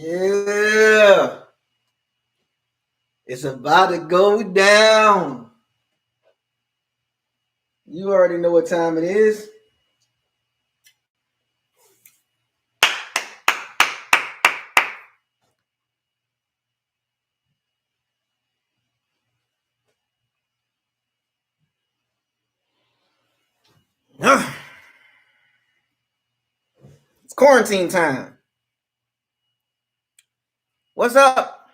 Yeah, it's about to go down. You already know what time it is. It's quarantine time. What's up?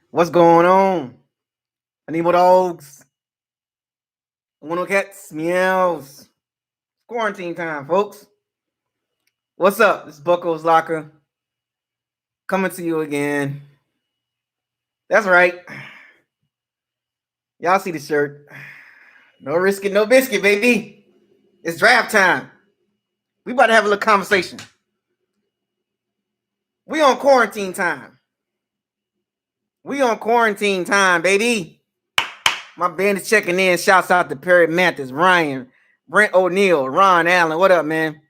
What's going on? I need more dogs. I want no cats. Meows. It's quarantine time, folks. What's up? This is BucosLocker coming to you again. That's right. Y'all see the shirt. No risk it, no biscuit, baby. It's draft time. We about to have a little conversation. We on quarantine time. We on quarantine time, baby. My band is checking in. Shouts out to Perry Mathis, Ryan, Brent O'Neill, Ron Allen. What up, man?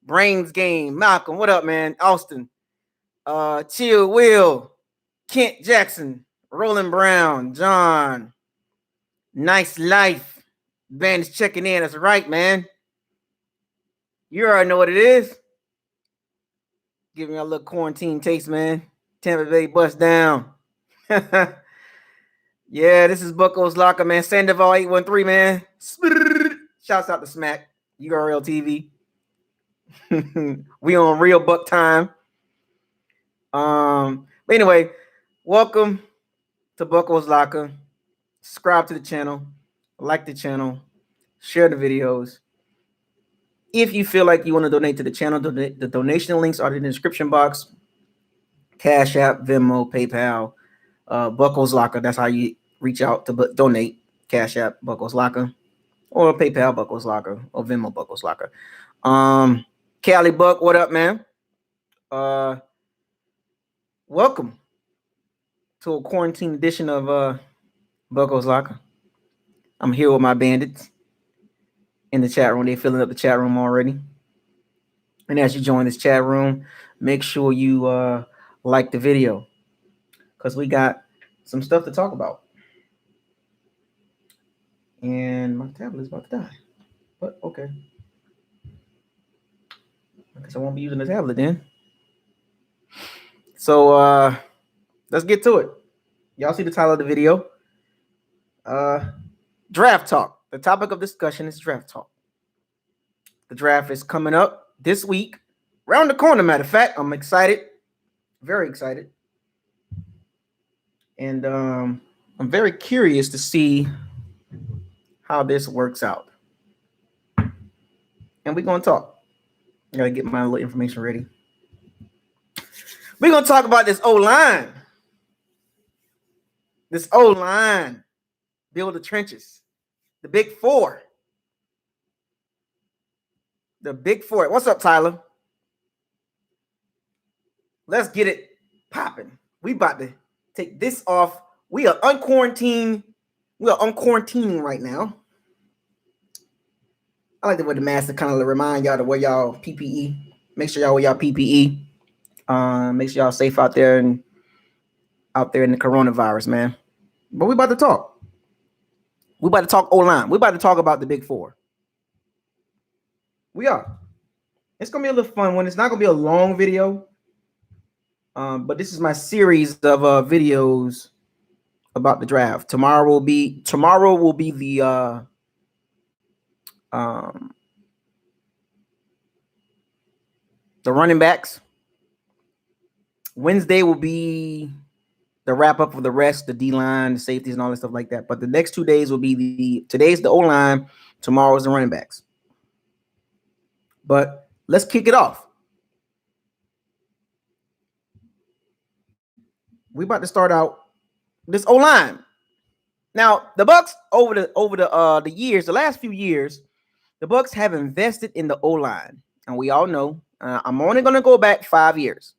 Brains Game, Malcolm. What up, man? Austin, Chill Will, Kent Jackson, Roland Brown, John. Nice life. Band is checking in. That's right, man. You already know what it is. Give me a little quarantine taste, man. Tampa Bay bust down. Yeah, this is BucosLocker, man. Sandoval 813, man. Shouts out to Smack, URL TV. We on real buck time. But anyway, welcome to BucosLocker. Subscribe to the channel, like the channel, share the videos. If you feel like you want to donate to the channel, the donation links are in the description box. CashApp, Venmo, PayPal, BucosLocker. That's how you reach out to donate. CashApp, BucosLocker, or PayPal, BucosLocker, or Venmo, BucosLocker. Cali Buck, what up, man? Welcome to a quarantine edition of BucosLocker. I'm here with my bandits in the chat room. They're filling up the chat room already. And as you join this chat room, make sure you like the video, because we got some stuff to talk about. And my tablet is about to die. But okay. I guess I won't be using the tablet then. So let's get to it. Y'all see the title of the video. Draft talk. The topic of discussion is draft talk. The draft is coming up this week. Around the corner, matter of fact. I'm excited. Very excited. And I'm very curious to see how this works out. And we're going to talk. I got to get my little information ready. We're going to talk about this O-line. This O-line. Build the trenches. The big four. The big four. What's up, Tyler? Let's get it popping. We about to take this off. We are unquarantined. We are unquarantining right now. I like the way the mask to kind of remind y'all to wear y'all PPE. Make sure y'all wear y'all PPE. Make sure y'all safe out there in the coronavirus, man. But we about to talk. We about to talk O-line. We about to talk about the big four. We are. It's gonna be a little fun one. It's not gonna be a long video. But this is my series of videos about the draft. Tomorrow will be the running backs. Wednesday will be the wrap up of the rest, the D-line, the safeties, and all that stuff like that. But the next 2 days will be today's the O-line, tomorrow's the running backs. But let's kick it off. We about to start out this O-line. Now, the Bucs over the years, the last few years, the Bucs have invested in the O-line, and we all know. I'm only going to go back 5 years.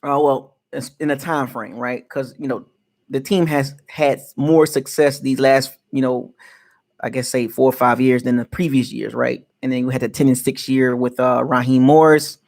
Well, it's in a time frame, right? Because the team has had more success these last, I guess say 4 or 5 years than the previous years, right? And then we had the 10-6 year with Raheem Morris.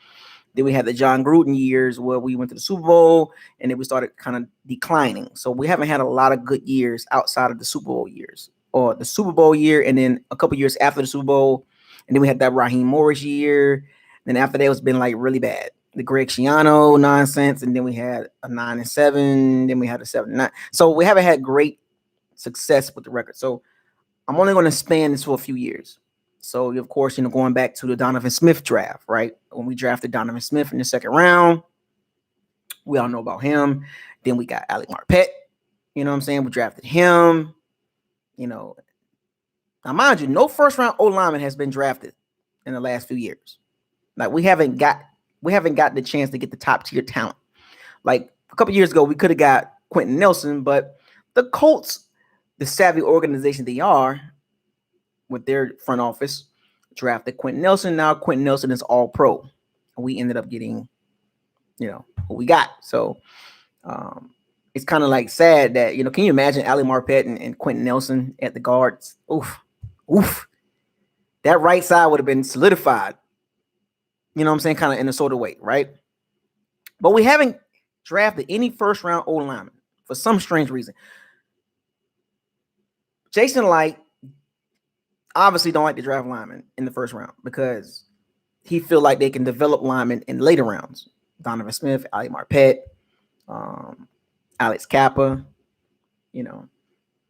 Then we had the John Gruden years where we went to the Super Bowl and then we started kind of declining. So we haven't had a lot of good years outside of the Super Bowl years, or the Super Bowl year and then a couple years after the Super Bowl. And then we had that Raheem Morris year. Then after that, it's been like really bad. The Greg Schiano nonsense. And then we had a 9-7. Then we had a 7-9. So we haven't had great success with the record. So I'm only going to span this for a few years. So, of course, going back to the Donovan Smith draft, right? When we drafted Donovan Smith in the second round, we all know about him. Then we got Alec Marpet. You know what I'm saying? We drafted him. Now, mind you, no first round O lineman has been drafted in the last few years. Like we haven't got the chance to get the top tier talent. Like a couple years ago, we could have got Quentin Nelson, but the Colts, the savvy organization they are, with their front office, drafted Quentin Nelson. Now Quentin Nelson is all pro. We ended up getting, what we got. So it's kind of like sad that, can you imagine Ali Marpet and Quentin Nelson at the guards? Oof. That right side would have been solidified. You know what I'm saying? Kind of in a sort of way, right? But we haven't drafted any first round O lineman for some strange reason. Jason Light obviously don't like to draft linemen in the first round because he feel like they can develop linemen in later rounds. Donovan Smith, Ali Marpet, Alex Kappa,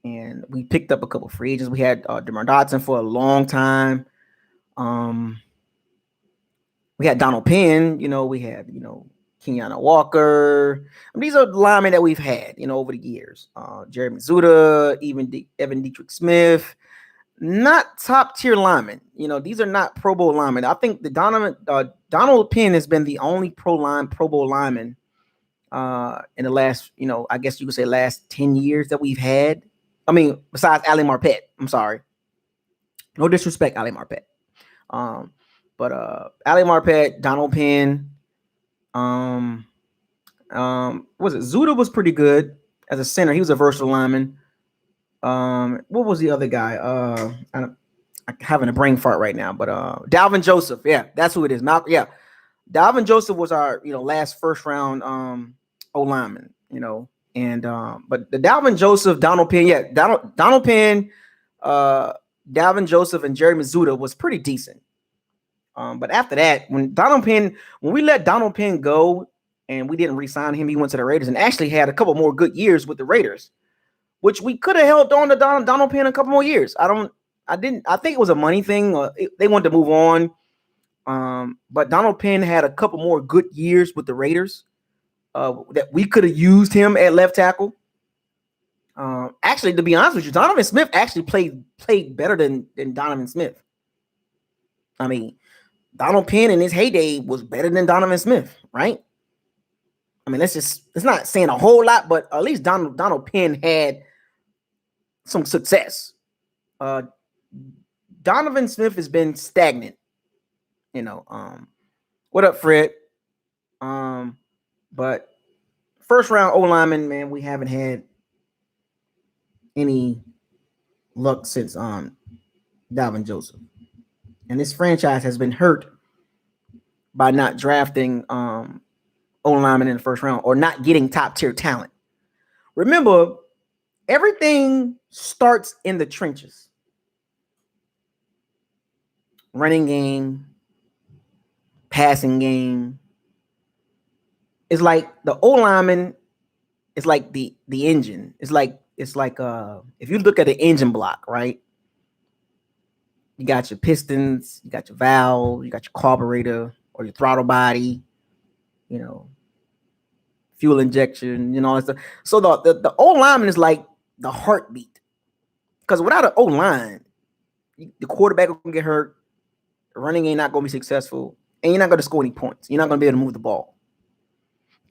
and we picked up a couple free agents. We had DeMar Dotson for a long time. We had Donald Penn, we had, Kenyatta Walker. These are linemen that we've had, over the years. Jeremy Zuda, even Evan Dietrich Smith. Not top tier linemen. These are not Pro Bowl linemen. I think the Donald Penn has been the only Pro Bowl lineman in the last, I guess you could say last 10 years that we've had. I mean, besides Ali Marpet. I'm sorry. No disrespect, Ali Marpet. But Ali Marpet, Donald Penn, was it Zuda was pretty good as a center. He was a versatile lineman. What was the other guy? I'm having a brain fart right now, but Dalvin Joseph. Yeah, that's who it is. Yeah, Dalvin Joseph was our last first round O lineman. And but the Dalvin Joseph, Donald Penn, yeah, Donald Penn, Dalvin Joseph, and Jeremy Zuda was pretty decent. But after that, when we let Donald Penn go and we didn't re-sign him, he went to the Raiders and actually had a couple more good years with the Raiders, which we could have held on to Donald Penn a couple more years. I think it was a money thing. They wanted to move on. But Donald Penn had a couple more good years with the Raiders that we could have used him at left tackle. Actually, to be honest with you, Donovan Smith actually played better than Donovan Smith. I mean, Donald Penn in his heyday was better than Donovan Smith, right? I mean, it's not saying a whole lot, but at least Donald Penn had some success. Donovan Smith has been stagnant. What up, Fred? But first round O lineman, man, we haven't had any luck since Dalvin Joseph. And this franchise has been hurt by not drafting O lineman in the first round or not getting top tier talent. Remember, everything starts in the trenches. Running game, passing game. It's like the O lineman is like the engine. It's like if you look at the engine block, right? You got your pistons, you got your valve, you got your carburetor or your throttle body, fuel injection, all that stuff. So the O lineman is like the heartbeat. Because without an O line, the quarterback will get hurt, the running ain't not going to be successful, and you're not going to score any points. You're not going to be able to move the ball.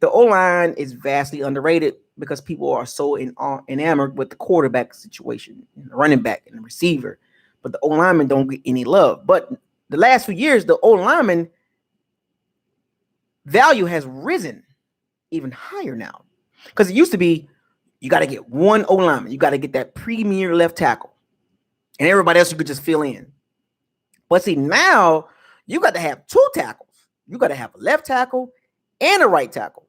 The O line is vastly underrated because people are so enamored with the quarterback situation, and the running back and the receiver. But the O lineman don't get any love. But the last few years, the O lineman value has risen even higher now. Because it used to be you got to get one O lineman. You got to get that premier left tackle. And everybody else you could just fill in. But see, now you got to have two tackles. You got to have a left tackle and a right tackle,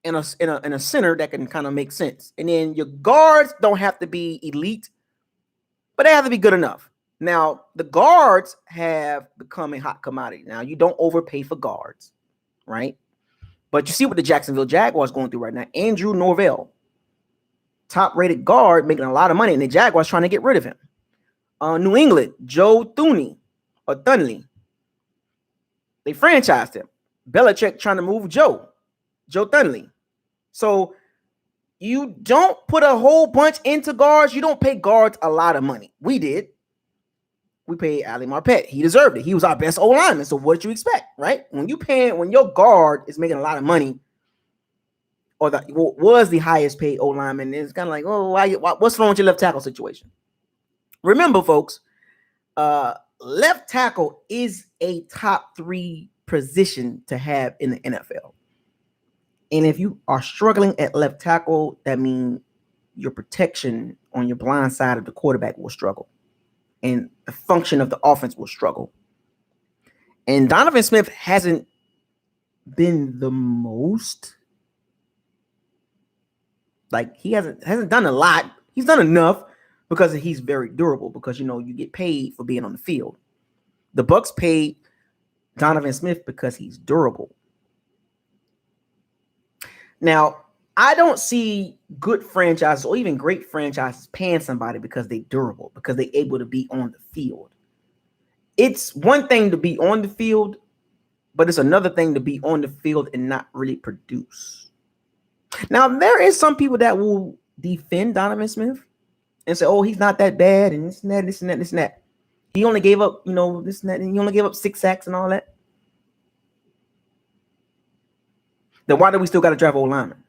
and a center that can kind of make sense. And then your guards don't have to be elite, but they have to be good enough. Now, the guards have become a hot commodity. Now, you don't overpay for guards, right? But you see what the Jacksonville Jaguars going through right now. Andrew Norvell, top-rated guard, making a lot of money, and the Jaguars trying to get rid of him. New England, Joe Thuney, they franchised him. Belichick trying to move Joe Thuney. So you don't put a whole bunch into guards. You don't pay guards a lot of money. We did. We paid Ali Marpet. He deserved it. He was our best O-lineman. So what did you expect, right? When your guard is making a lot of money, or was the highest paid O-lineman, it's kind of like, what's wrong with your left tackle situation? Remember, folks, left tackle is a top 3 position to have in the NFL. And if you are struggling at left tackle, that means your protection on your blind side of the quarterback will struggle. And the function of the offense will struggle. And Donovan Smith hasn't been the most. Like, he hasn't done a lot. He's done enough because he's very durable, because, you get paid for being on the field. The Bucs paid Donovan Smith because he's durable. Now, I don't see good franchises or even great franchises paying somebody because they're durable, because they're able to be on the field. It's one thing to be on the field, but it's another thing to be on the field and not really produce. Now, there is some people that will defend Donovan Smith and say, he's not that bad, and this and that, this and that, this and that. He only gave up, this and that, and he only gave up 6 sacks and all that. Then why do we still got to draft O-lineman?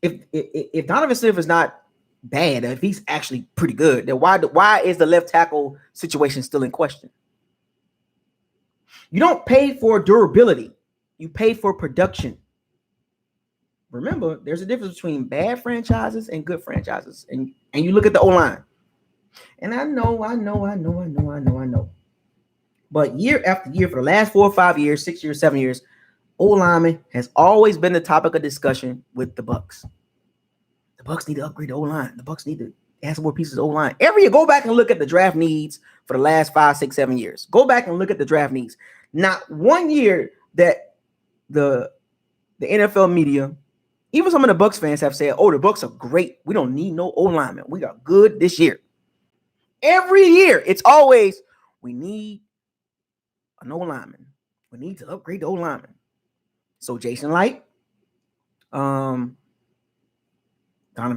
If Donovan Smith is not bad, if he's actually pretty good, then why is the left tackle situation still in question? You don't pay for durability. You pay for production. Remember, there's a difference between bad franchises and good franchises. And you look at the O-line. And I know. But year after year, for the last 4 or 5 years, 6 years, 7 years, O-lineman has always been the topic of discussion with the Bucs. The Bucs need to upgrade the O-line. The Bucs need to add some more pieces of O-line. Every year, go back and look at the draft needs for the last 5, 6, 7 years. Go back and look at the draft needs. Not one year that the NFL media, even some of the Bucs fans, have said, the Bucs are great. We don't need no O-lineman. We are good this year. Every year, it's always, we need an O-lineman. We need to upgrade the O-lineman. So Jason Light, Donovan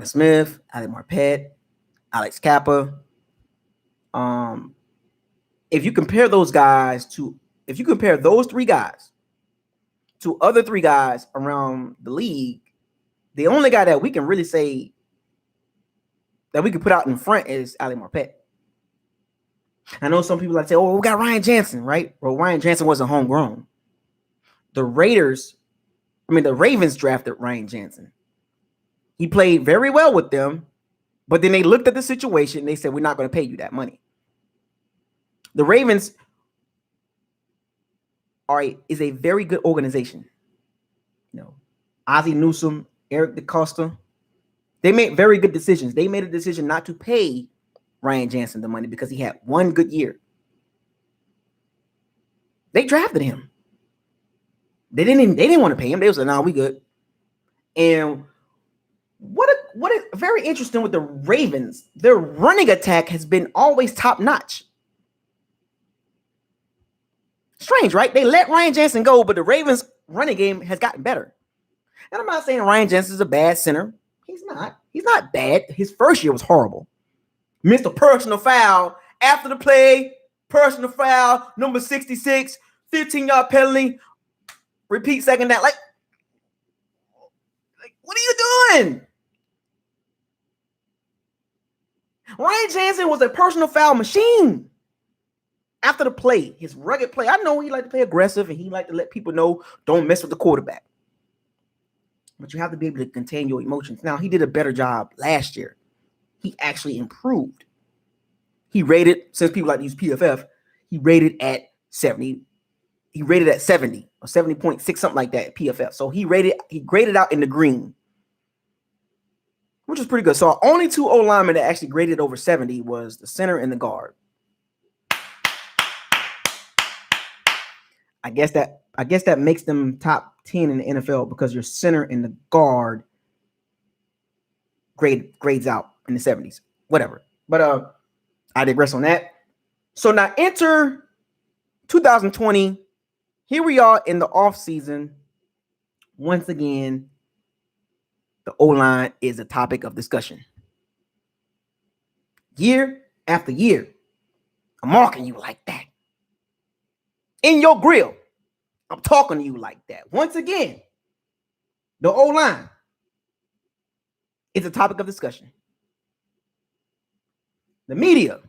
Smith, Ali Marpet, Alex Kappa. If you compare those 3 guys to other 3 guys around the league, the only guy that we can really say that we can put out in front is Ali Marpet. I know some people like to say, we got Ryan Jensen, right? Well, Ryan Jensen wasn't homegrown. The Ravens drafted Ryan Jensen. He played very well with them, but then they looked at the situation and they said, we're not going to pay you that money. The Ravens is a very good organization. Ozzie Newsome, Eric DeCosta, they made very good decisions. They made a decision not to pay Ryan Jensen the money because he had one good year. They drafted him. They didn't want to pay him. They was like, we good. And what is very interesting with the Ravens, their running attack has been always top notch. Strange, right? They let Ryan Jensen go, but the Ravens running game has gotten better. And I'm not saying Ryan Jensen is a bad center. He's not. He's not bad. His first year was horrible. Missed a personal foul after the play. Personal foul, number 66, 15-yard penalty. Repeat second down. Like, what are you doing? Ryan Jensen was a personal foul machine. After the play, his rugged play. I know he liked to play aggressive and he liked to let people know don't mess with the quarterback. But you have to be able to contain your emotions. Now, he did a better job last year. He actually improved. He rated, since people like to use PFF, he rated at 70, he rated at 70 or 70.6, something like that, PFF. So he graded out in the green, which is pretty good. So our only two O-linemen that actually graded over 70 was the center and the guard. I guess that makes them top 10 in the NFL because your center and the guard grades out in the 70s. Whatever. But I digress on that. So now enter 2020. Here we are in the off season. Once again, the O-line is a topic of discussion. Year after year, I'm marking you like that. In your grill, I'm talking to you like that. Once again, the O-line is a topic of discussion. The media,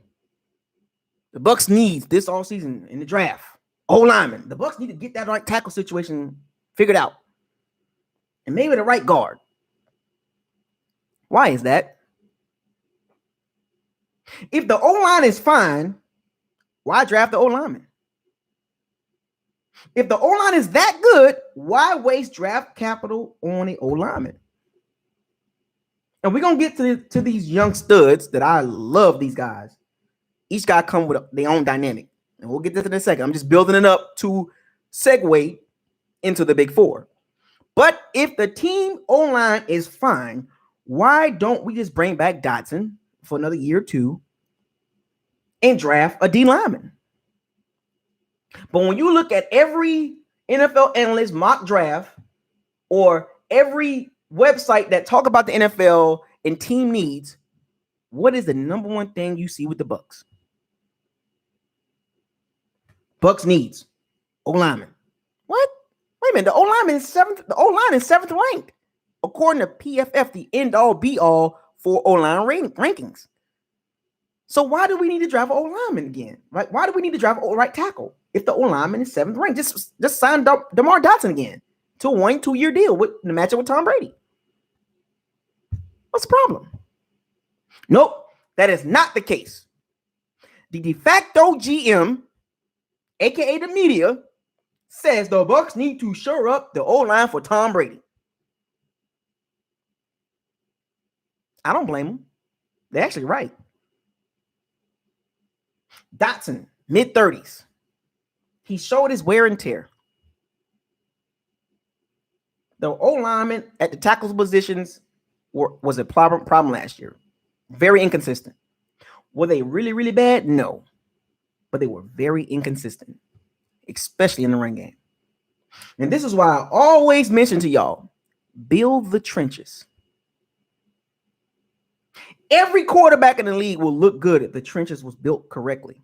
the Bucs needs this all season in the draft. O-lineman, the Bucs need to get that right tackle situation figured out. And maybe the right guard. Why is that? If the O-line is fine, why draft the O-lineman? If the O-line is that good, why waste draft capital on an O-lineman? And we're going to get to these young studs that I love these guys. Each guy come with their own dynamic. And we'll get to this in a second. I'm just building it up to segue into the big four. But if the team O-line is fine, why don't we just bring back Dotson for another year or two and draft a D lineman? But when you look at every NFL analyst mock draft or every website that talk about the NFL and team needs, what is the number one thing you see with the Bucs? Bucs needs O-lineman. What? Wait a minute. The O-lineman is seventh. The O-line is seventh ranked according to PFF, the end-all be-all for O-line rankings. So why do we need to draft an O-lineman again? Right? Why do we need to draft a right tackle if the O-lineman is seventh ranked? Just sign up DeMar Dotson again to a 2-year deal with the matchup with Tom Brady. What's the problem? Nope, that is not the case. The de facto GM, aka the media, says the Bucs need to shore up the O-line for Tom Brady. I don't blame them. They're actually right. Dotson, mid-30s. He showed his wear and tear. The O-lineman at the tackles positions was a problem last year. Very inconsistent. Were they really, really bad? No. But they were very inconsistent, especially in the run game. And this is why I always mention to y'all, build the trenches. Every quarterback in the league will look good if the trenches was built correctly.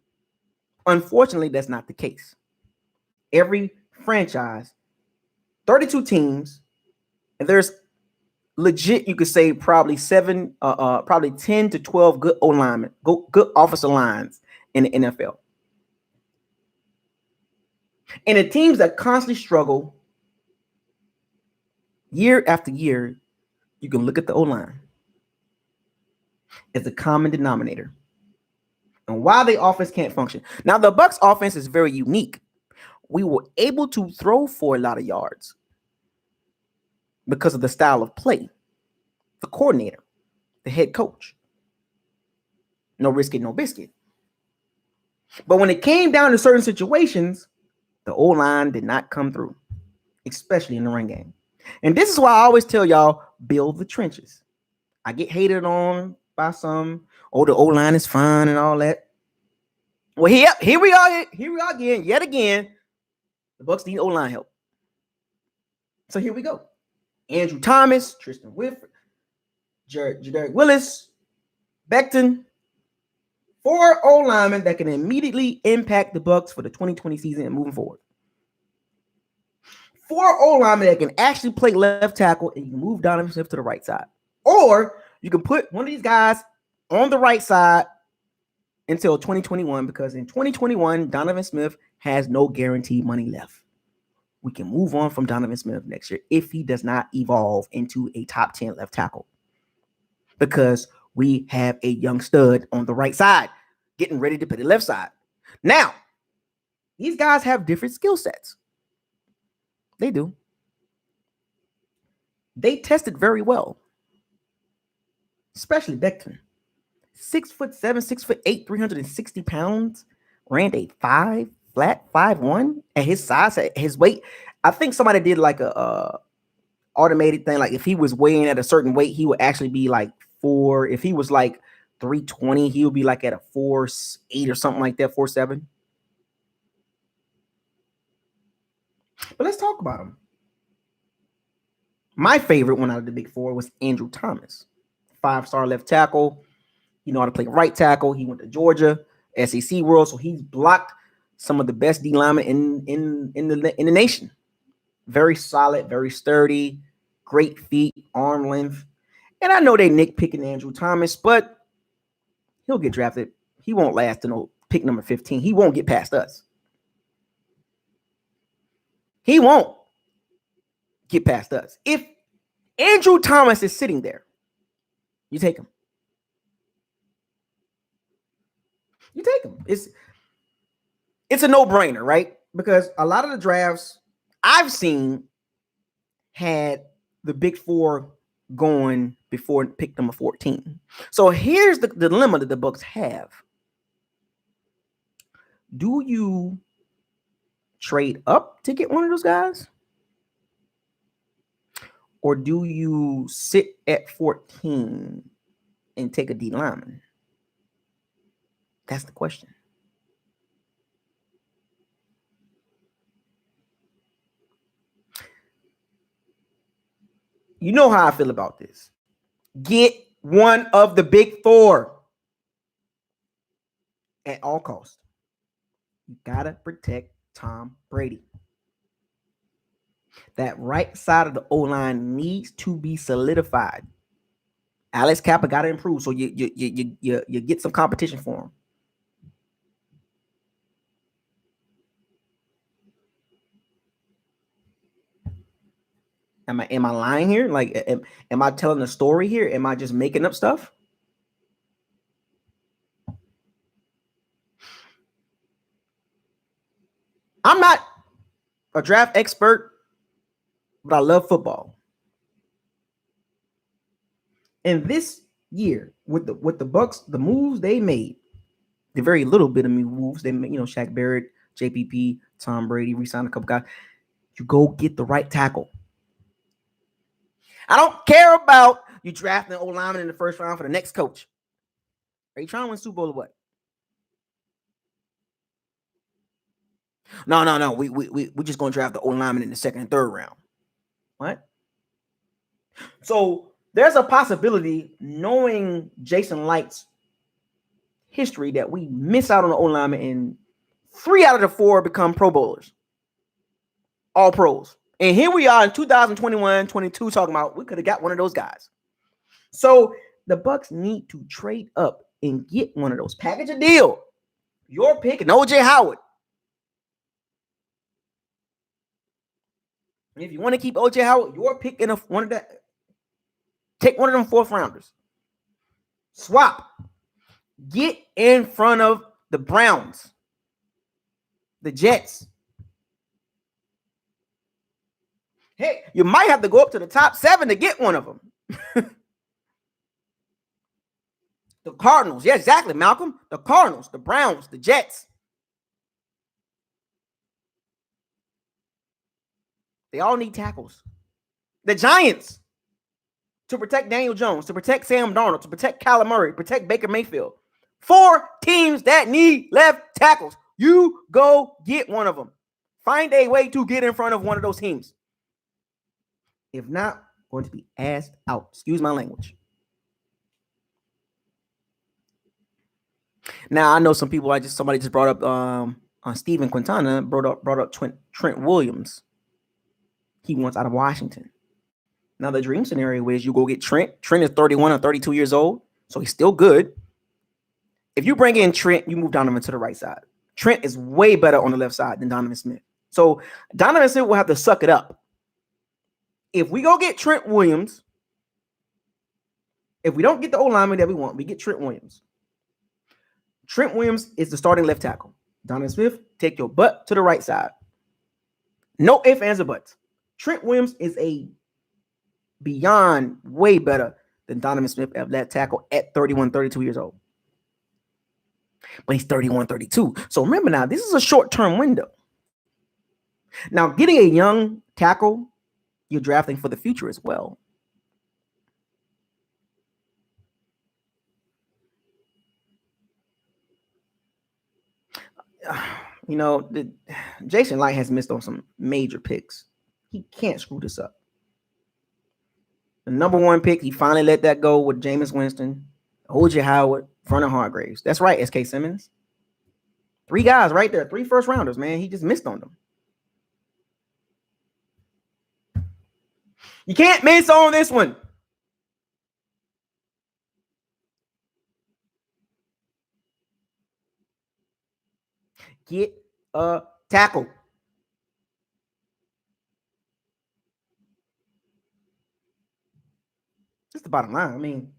Unfortunately, that's not the case. Every franchise, 32 teams, and there's legit, you could say probably 10 to 12 good O-linemen, good offensive lines in the NFL. And the teams that constantly struggle year after year, you can look at the O-line as a common denominator and why the offense can't function. Now, the Bucs offense is very unique. We were able to throw for a lot of yards because of the style of play, the coordinator, the head coach. No risk it, no biscuit. But when it came down to certain situations, the O-line did not come through, especially in the run game. And this is why I always tell y'all, build the trenches. I get hated on by some, oh, the O-line is fine and all that. Well, here we are again, yet again. The Bucs need O-line help. So here we go. Andrew Thomas, Tristan Whitford, Jedarick Willis, Becton. 4 O-linemen that can immediately impact the Bucs for the 2020 season and moving forward. 4 O-linemen that can actually play left tackle, and you can move Donovan Smith to the right side. Or you can put one of these guys on the right side until 2021, because in 2021, Donovan Smith has no guaranteed money left. We can move on from Donovan Smith next year if he does not evolve into a top 10 left tackle, because we have a young stud on the right side getting ready to play the left side. Now, These guys have different skill sets. They do. They tested very well, especially Becton. 6'7", 6'8", 360 pounds, ran a 5'1" at his size, at his weight. I think somebody did like a automated thing. Like if he was weighing at a certain weight, he would actually be like 4. If he was like 320, he would be like at a 4'8" or something like that, 4'7". But let's talk about him. My favorite one out of the big four was Andrew Thomas, 5-star left tackle. You know how to play right tackle. He went to Georgia, SEC World, so he's blocked some of the best D linemen in the nation. Very solid, very sturdy, great feet, arm length. And I know they nitpicking Andrew Thomas, but he'll get drafted. He won't last to pick number 15. He won't get past us. He won't get past us. If Andrew Thomas is sitting there, you take him. You take him. It's a no-brainer, right? Because a lot of the drafts I've seen had the big four going before pick number 14. So here's the dilemma that the Bucs have. Do you trade up to get one of those guys? Or do you sit at 14 and take a D lineman? That's the question. You know how I feel about this. Get one of the big four at all costs. You gotta protect Tom Brady. That right side of the O-line needs to be solidified. Alex Kappa got to improve, so you get some competition for him. Am I lying here? Like, am I telling a story here? Am I just making up stuff? I'm not a draft expert, but I love football. And this year, with the Bucs, the moves they made, the very little bit of moves they made, Shaq Barrett, JPP, Tom Brady, re-signed a couple guys. You go get the right tackle. I don't care about you drafting an old lineman in the first round for the next coach. Are you trying to win Super Bowl or what? No. We're just going to draft the old lineman in the second and third round. What? So there's a possibility, knowing Jason Light's history, that we miss out on the old lineman and 3 out of the 4 become Pro Bowlers. All pros. And here we are in 2021-22 talking about we could have got one of those guys. So the Bucs need to trade up and get one of those. Package a deal. Your pick and OJ Howard. And if you want to keep OJ Howard, your pick in one of that. Take one of them 4th rounders. Swap. Get in front of the Browns, the Jets. Hey, you might have to go up to the top 7 to get one of them. The Cardinals. Yeah, exactly, Malcolm. The Cardinals, the Browns, the Jets. They all need tackles. The Giants, to protect Daniel Jones, to protect Sam Darnold, to protect Kyler Murray, protect Baker Mayfield. 4 teams that need left tackles. You go get one of them. Find a way to get in front of one of those teams. If not, going to be asked out. Excuse my language. Now I know some people. Somebody just brought up Stephen Quintana brought up Trent Williams. He wants out of Washington. Now the dream scenario is you go get Trent. Trent is 31 or 32 years old, so he's still good. If you bring in Trent, you move Donovan to the right side. Trent is way better on the left side than Donovan Smith. So Donovan Smith will have to suck it up. If we go get Trent Williams, if we don't get the O-lineman that we want, we get Trent Williams. Trent Williams is the starting left tackle. Donovan Smith take your butt to the right side. No ifs, ands, or buts. Trent Williams is a beyond way better than Donovan Smith at left tackle at 31, 32 years old. But he's 31, 32. So remember now, this is a short-term window. Now, getting a young tackle, you're drafting for the future as well. You know, Jason Light has missed on some major picks. He can't screw this up. The number one pick, he finally let that go with Jameis Winston, O.J. Howard, Vernon Hargreaves. That's right, S.K. Simmons. 3 guys right there, 3 first rounders, man. He just missed on them. You can't miss on this one. Get a tackle. That's the bottom line. I mean,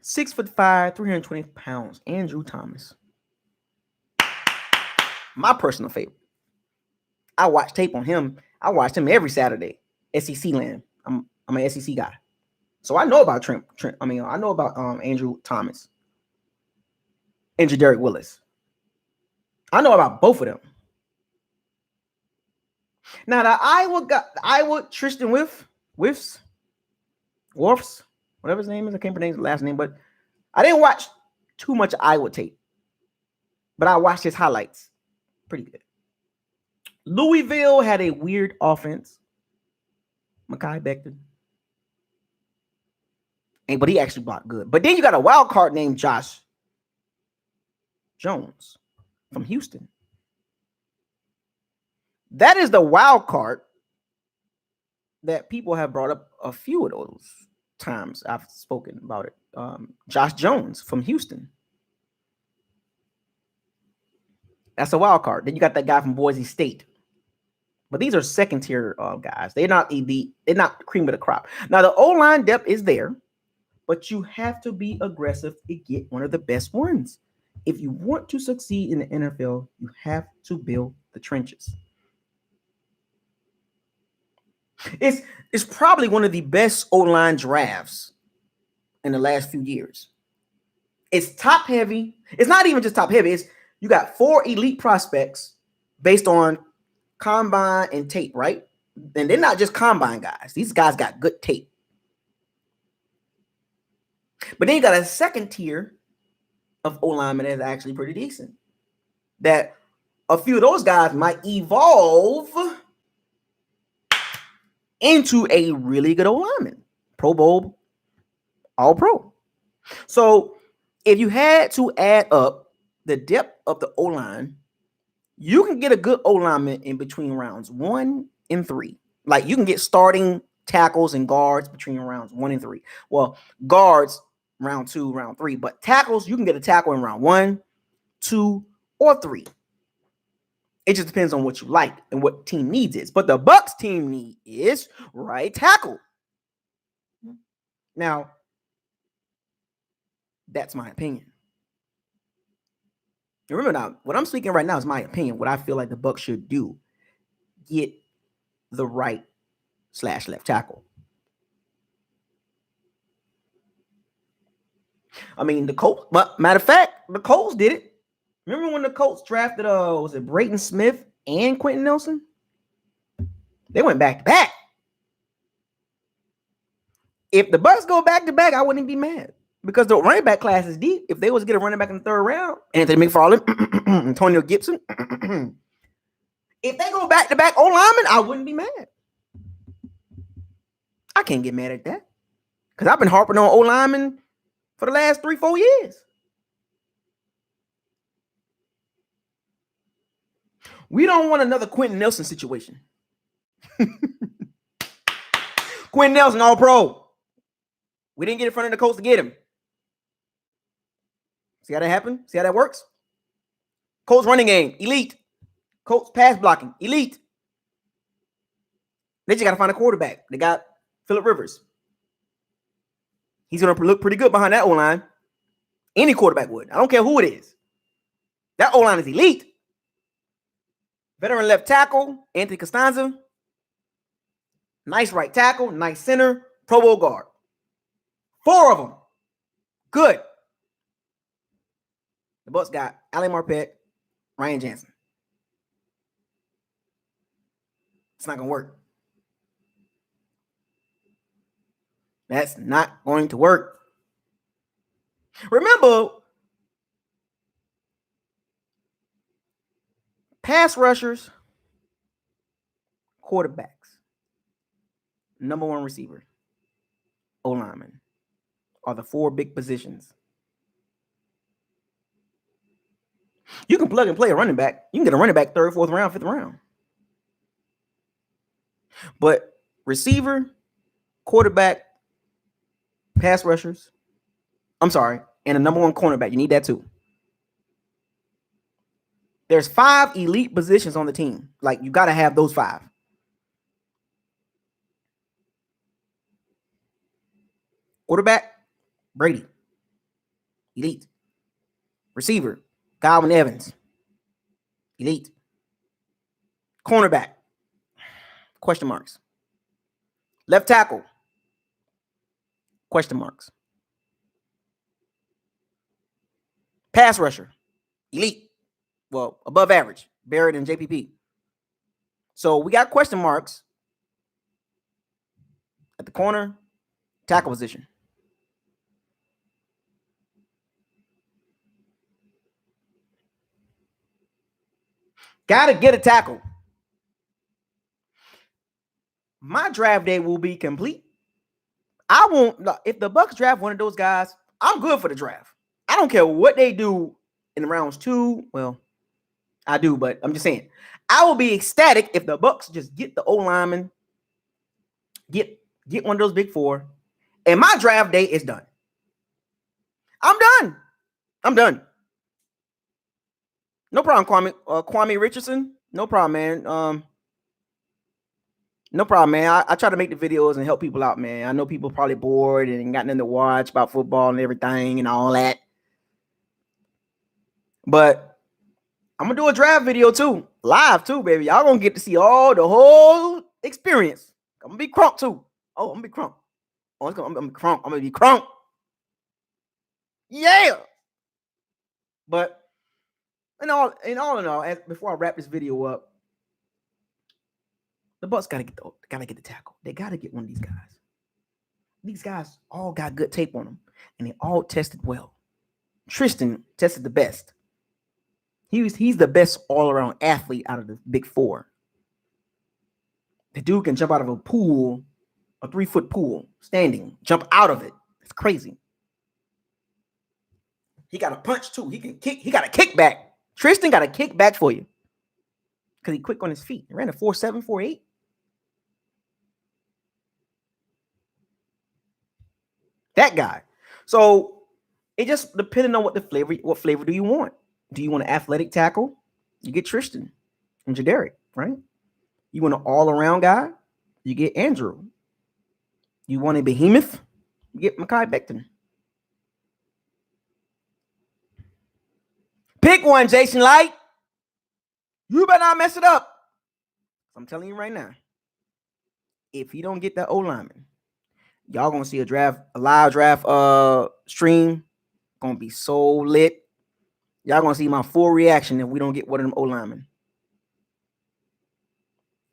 6'5", 320 pounds, Andrew Thomas. My personal favorite. I watch tape on him. I watched him every Saturday. SEC land. I'm an SEC guy, so I know about Trent. I know about Andrew Thomas and Jadarick Willis. I know about both of them. Now the Iowa Tristan Wirfs, whatever his name is. I can't pronounce his last name, but I didn't watch too much Iowa tape, but I watched his highlights. Pretty good. Louisville had a weird offense. Mekhi Becton. But he actually blocked good. But then you got a wild card named Josh Jones from Houston. That is the wild card that people have brought up a few of those times I've spoken about it. Josh Jones from Houston. That's a wild card. Then you got that guy from Boise State. But these are second tier guys. They're not elite. They're not cream of the crop. Now, the O-line depth is there, but you have to be aggressive to get one of the best ones. If you want to succeed in the NFL, you have to build the trenches. It's probably one of the best O-line drafts in the last few years. It's top heavy. It's not even just top heavy. You got 4 elite prospects based on combine and tape, right? And they're not just combine guys. These guys got good tape. But then you got a second tier of O-linemen that's actually pretty decent. That a few of those guys might evolve into a really good O-lineman. Pro Bowl, All-Pro. So if you had to add up the depth of the O-line, you can get a good O-lineman in between rounds 1 and 3. Like you can get starting tackles and guards between rounds 1 and 3. Well, guards round 2, round 3, but tackles, you can get a tackle in round 1, 2, or 3. It just depends on what you like and what team needs is. But the Bucs team need is right tackle. Now, that's my opinion. Remember now, what I'm speaking right now is my opinion. What I feel like the Bucs should do: get the right/left tackle. I mean, the Colts. But matter of fact, the Colts did it. Remember when the Colts drafted was it Brayton Smith and Quentin Nelson? They went back to back. If the Bucs go back to back, I wouldn't be mad because the running back class is deep. If they was to get a running back in the 3rd round, Anthony McFarland, Antonio Gibson, if they go back to back O-linemen, I wouldn't be mad. I can't get mad at that because I've been harping on O-linemen for the last 3-4 years. We don't want another Quentin Nelson situation. Quentin Nelson, All-Pro. We didn't get in front of the Colts to get him. See how that happened? See how that works? Colts running game, elite. Colts pass blocking, elite. They just got to find a quarterback. They got Phillip Rivers. He's going to look pretty good behind that O-line. Any quarterback would. I don't care who it is. That O-line is elite. Veteran left tackle, Anthony Costanza. Nice right tackle, nice center, Pro Bowl guard. 4 of them. Good. The Bucs got Ali Marpet, Ryan Jensen. It's not going to work. That's not going to work. Remember, pass rushers, quarterbacks, number 1 receiver, O-lineman are the 4 big positions. You can plug and play a running back. You can get a running back 3rd, 4th round, 5th round. But receiver, quarterback, pass rushers, and a number 1 cornerback. You need that too. There's 5 elite positions on the team. Like, you got to have those 5. Quarterback, Brady. Elite. Receiver, Godwin Evans. Elite. Cornerback, question marks. Left tackle, question marks. Pass rusher, elite. Well, above average, Barrett and JPP. So we got question marks at the corner, tackle position. Got to get a tackle. My draft day will be complete. I won't. If the Bucs draft one of those guys, I'm good for the draft. I don't care what they do in rounds 2. Well, I do, but I'm just saying. I will be ecstatic if the Bucs just get the O-lineman, get one of those big 4, and my draft day is done. I'm done. No problem, Kwame Richardson. No problem, man. No problem, man. I try to make the videos and help people out, man. I know people probably bored and got nothing to watch about football and everything and all that. But I'm going to do a draft video too. Live too, baby. Y'all going to get to see the whole experience. I'm going to be crunk too. Oh, I'm going to be crunk. Oh, I'm going to be crunk. I'm going to be crunk. Yeah. But in all, before I wrap this video up, the Bucs gotta get the tackle. They gotta get one of these guys. These guys all got good tape on them, and they all tested well. Tristan tested the best. He's the best all-around athlete out of the big 4. The dude can jump out of a pool, a 3-foot pool, standing, jump out of it. It's crazy. He got a punch too. He can kick. He got a kickback. Tristan got a kickback for you because he quick on his feet. He ran a 4.7, 4.8. That guy. So it just depending on what flavor do you want? Do you want an athletic tackle? You get Tristan and Jadaric, right? You want an all-around guy? You get Andrew. You want a behemoth? You get Mekhi Becton. Pick one, Jason Light. You better not mess it up. I'm telling you right now. If you don't get that O-lineman, y'all gonna see a live draft stream. Gonna be so lit. Y'all gonna see my full reaction if we don't get one of them O-linemen.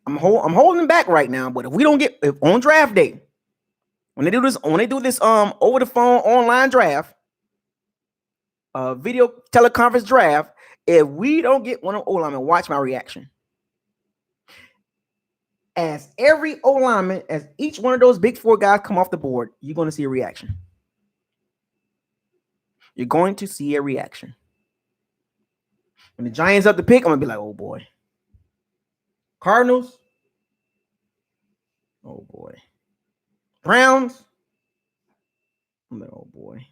I'm holding back right now, but if we don't get on draft day, when they do this over the phone online draft, video teleconference draft, if we don't get one of O-linemen, watch my reaction. As every O-lineman, as each one of those big 4 guys come off the board, you're going to see a reaction. You're going to see a reaction. When the Giants up the pick, I'm going to be like, oh, boy. Cardinals. Oh, boy. Browns. I'm like, oh, boy.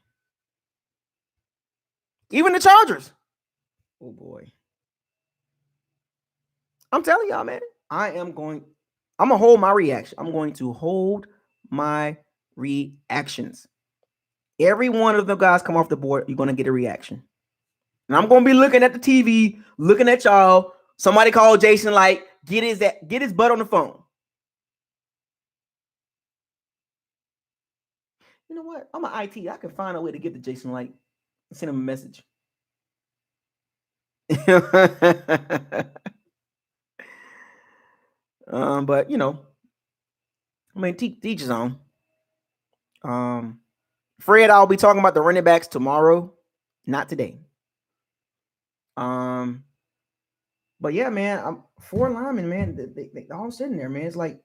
Even the Chargers. Oh, boy. I'm telling y'all, man. I'm going to hold my reaction. I'm going to hold my reactions. Every one of the guys come off the board, you're gonna get a reaction. And I'm gonna be looking at the TV, looking at y'all. Somebody call Jason Light, get his butt on the phone. You know what? I'm an IT. I can find a way to get to Jason Light and send him a message. But you know, I mean, teach his own. Fred, I'll be talking about the running backs tomorrow, not today. But yeah, man, I'm 4 linemen, man. They all sitting there, man. It's like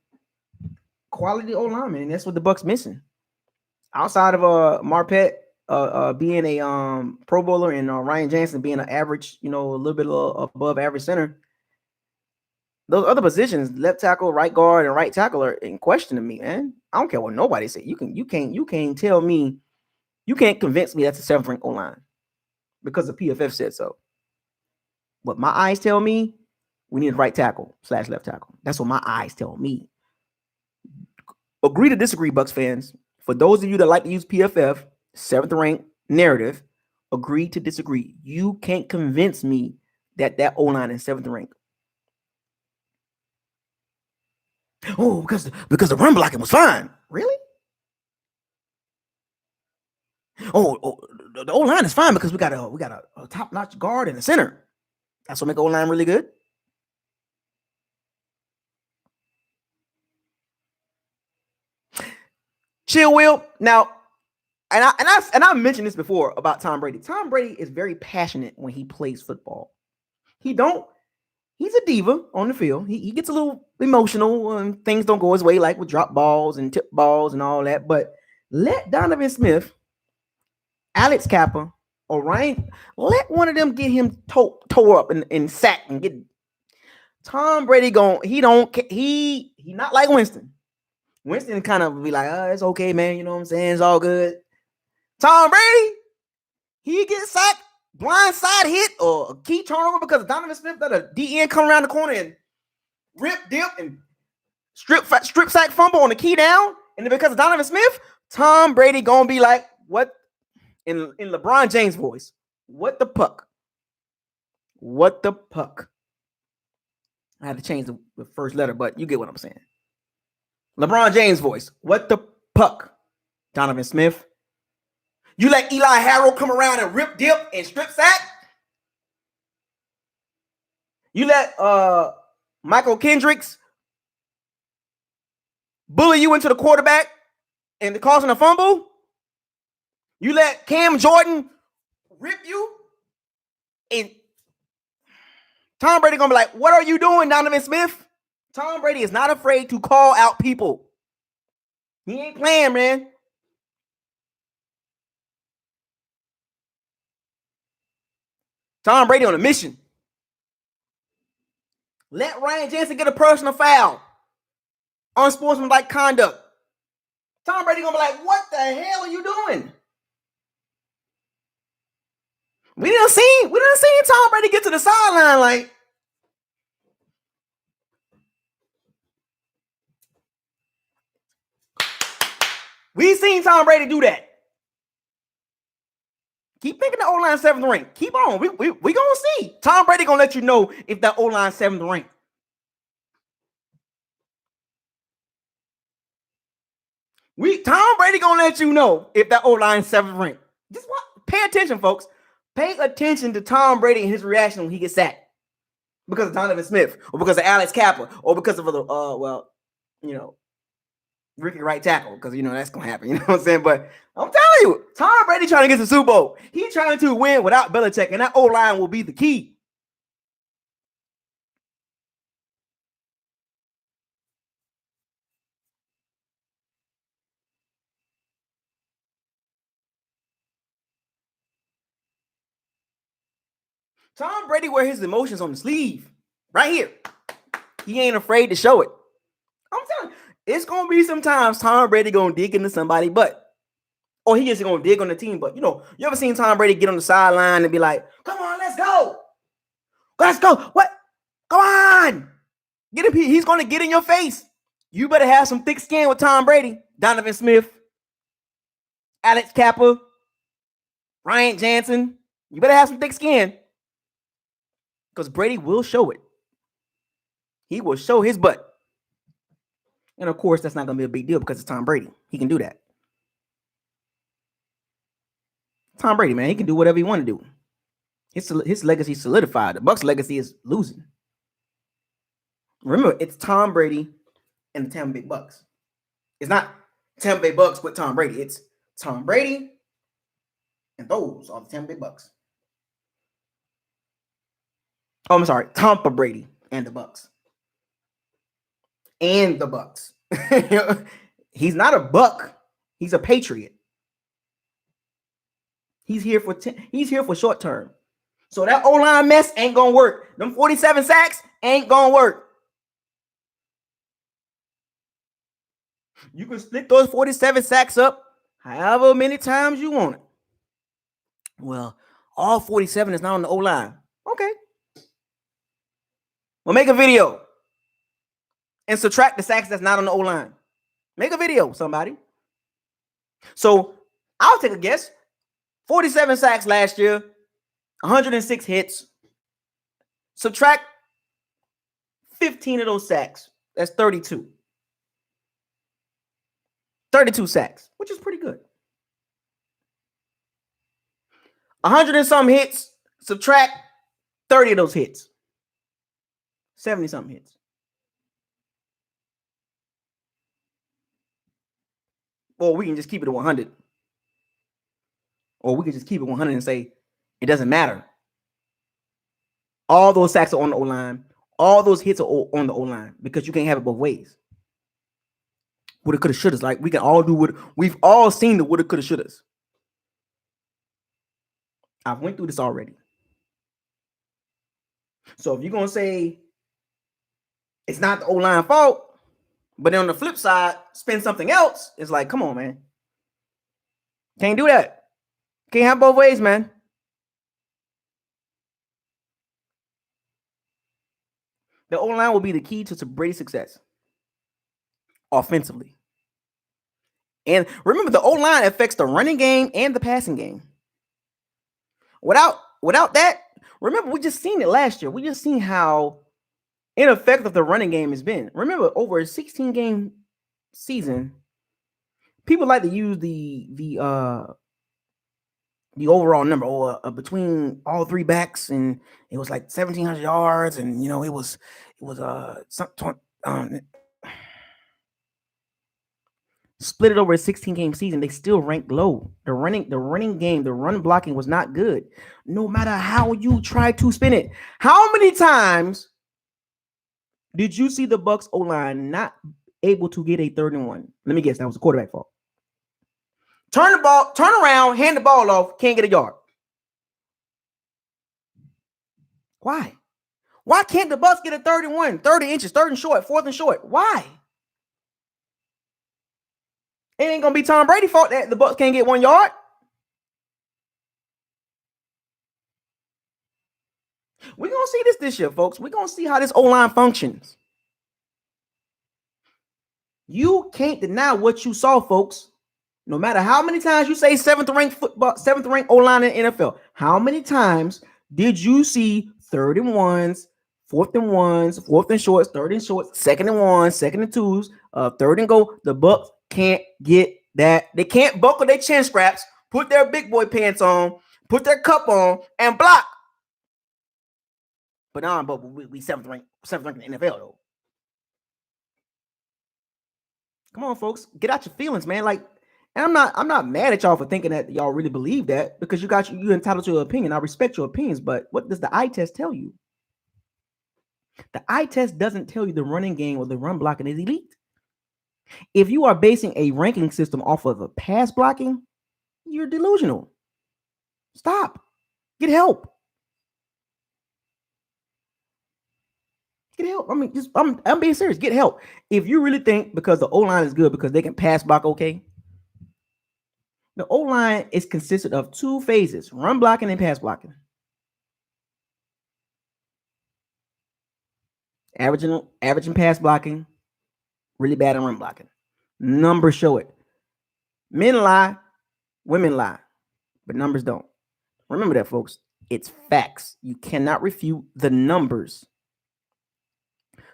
quality old linemen, and that's what the Bucs missing. Outside of Marpet being a Pro Bowler and Ryan Jansen being an average, a little bit above average center. Those other positions, left tackle, right guard, and right tackle, are in question to me, man. I don't care what nobody say. You can't tell me, you can't convince me that's a 7th ranked O-line because the PFF said so. What my eyes tell me, we need a right tackle / left tackle. That's what my eyes tell me. Agree to disagree, Bucs fans. For those of you that like to use PFF 7th ranked narrative, agree to disagree. You can't convince me that O-line is 7th ranked. Oh, because the run blocking was fine. Really? Oh, the O-line is fine because we got a top-notch guard in the center. That's what make O-line really good. Chill, Will. Now, and I mentioned this before about Tom Brady. Tom Brady is very passionate when he plays football. He's a diva on the field. He gets a little emotional when things don't go his way, like with drop balls and tip balls and all that. But let Donovan Smith, Alex Kappa, or Ryan, let one of them get him tore up and sacked and get Tom Brady he not like Winston. Winston kind of be like, it's okay, man. You know what I'm saying? It's all good. Tom Brady, he gets sacked, blindside hit, or a key turnover because of Donovan Smith let a DN come around the corner and rip, dip, and strip sack fumble on the key down. And then because of Donovan Smith, Tom Brady gonna be like, what? In LeBron James' voice, what the puck? What the puck? I had to change the first letter, but you get what I'm saying. LeBron James' voice, what the puck? Donovan Smith. You let Eli Harrell come around and rip, dip, and strip sack? You let Michael Kendricks bully you into the quarterback and causing a fumble? You let Cam Jordan rip you? And Tom Brady gonna be like, what are you doing, Donovan Smith? Tom Brady is not afraid to call out people. He ain't playing, man. Tom Brady on a mission. Let Ryan Jensen get a personal foul. Unsportsmanlike conduct. Tom Brady gonna be like, what the hell are you doing? We done seen Tom Brady get to the sideline like, we seen Tom Brady do that. Keep thinking the O-line 7th rank. Keep on. We gonna see. Tom Brady gonna let you know if that O-line 7th rank. Tom Brady gonna let you know if that O-line 7th rank. Just pay attention, folks. Pay attention to Tom Brady and his reaction when he gets sacked. Because of Donovan Smith, or because of Alex Kappa, or because of Ricky right tackle, because that's gonna happen. You know what I'm saying? But I'm telling you, Tom Brady trying to get the Super Bowl. He's trying to win without Belichick, and that O-line will be the key. Tom Brady wear his emotions on the sleeve, right here. He ain't afraid to show it. I'm telling you, it's gonna be sometimes Tom Brady gonna dig into somebody's butt. Or he just gonna dig on the team. But you ever seen Tom Brady get on the sideline and be like, come on, let's go. Let's go. What? Come on. Get him. He's gonna get in your face. You better have some thick skin with Tom Brady. Donovan Smith, Alex Kappa, Ryan Jansen. You better have some thick skin because Brady will show it. He will show his butt. And of course, that's not going to be a big deal because it's Tom Brady. He can do that. Tom Brady, man, he can do whatever he want to do. His legacy solidified. The Bucs' legacy is losing. Remember, it's Tom Brady and the Tampa Bay Bucks. It's not Tampa Bay Bucks with Tom Brady. It's Tom Brady and those are the Tampa Bay Bucks. Oh, I'm sorry, Tampa Brady and the Bucks. And the Bucks. He's not a Buck. He's a Patriot. He's here for short term. So that O-line mess ain't gonna work. Them 47 sacks ain't gonna work. You can split those 47 sacks up however many times you want it. Well, all 47 is not on the O-line. Okay. Well, make a video and subtract the sacks that's not on the O-line. Make a video, somebody. So I'll take a guess. 47 sacks last year, 106 hits. Subtract 15 of those sacks. That's 32. 32 sacks, which is pretty good. 100 and some hits. Subtract 30 of those hits. 70 something hits. Or we can just keep it at 100. Or we can just keep it 100 and say it doesn't matter. All those sacks are on the O-line. All those hits are on the O-line because you can't have it both ways. Woulda, coulda, shouldas. Like we can all do what we've all seen the woulda, coulda, shouldas. I've went through this already. So if you're gonna say it's not the O-line fault, but then on the flip side, spend something else, it's like, come on, man. Can't do that. Can't have both ways, man. The O-line will be the key to Brady's success offensively. And remember, the O-line affects the running game and the passing game. Without that, remember, we just seen it last year. We just seen how ineffective the running game has been. Remember, over a 16-game season, people like to use the overall number or between all three backs, and it was like 1,700 yards, and you know it was split it over a 16-game season. They still ranked low. The running game, the run blocking was not good. No matter how you try to spin it. How many times did you see the Bucs O-line not able to get a 3rd and 1? Let me guess, that was a quarterback fault. Turn around, hand the ball off, can't get a yard. Why? Why can't the Bucs get a 3rd and 1, 30 inches, 3rd and short, 4th and short? Why? It ain't gonna be Tom Brady's fault that the Bucs can't get 1 yard. We're gonna see this year, folks. We're gonna see how this O-line functions. You can't deny what you saw, folks. No matter how many times you say 7th ranked O-line in the NFL, how many times did you see 3rd and 1s, 4th and 1s, 4th and shorts, 3rd and shorts, 2nd and 1s, 2nd and 2s, 3rd and go? The Bucs can't get that. They can't buckle their chin straps, put their big boy pants on, put their cup on, and block. But we 7th ranked in the NFL though. Come on, folks, get out your feelings, man. Like. And I'm not mad at y'all for thinking that y'all really believe that, because you're entitled to your opinion. I respect your opinions, but what does the eye test tell you? The eye test doesn't tell you the running game or the run blocking is elite. If you are basing a ranking system off of a pass blocking, you're delusional. Stop. Get help. Get help. I mean, I'm being serious. Get help. If you really think because the O-line is good because they can pass block okay, the O-line is consisted of 2 phases: run blocking and pass blocking. Averaging pass blocking, really bad in run blocking. Numbers show it. Men lie. Women lie, but numbers don't. Remember that, folks. It's facts. You cannot refute the numbers.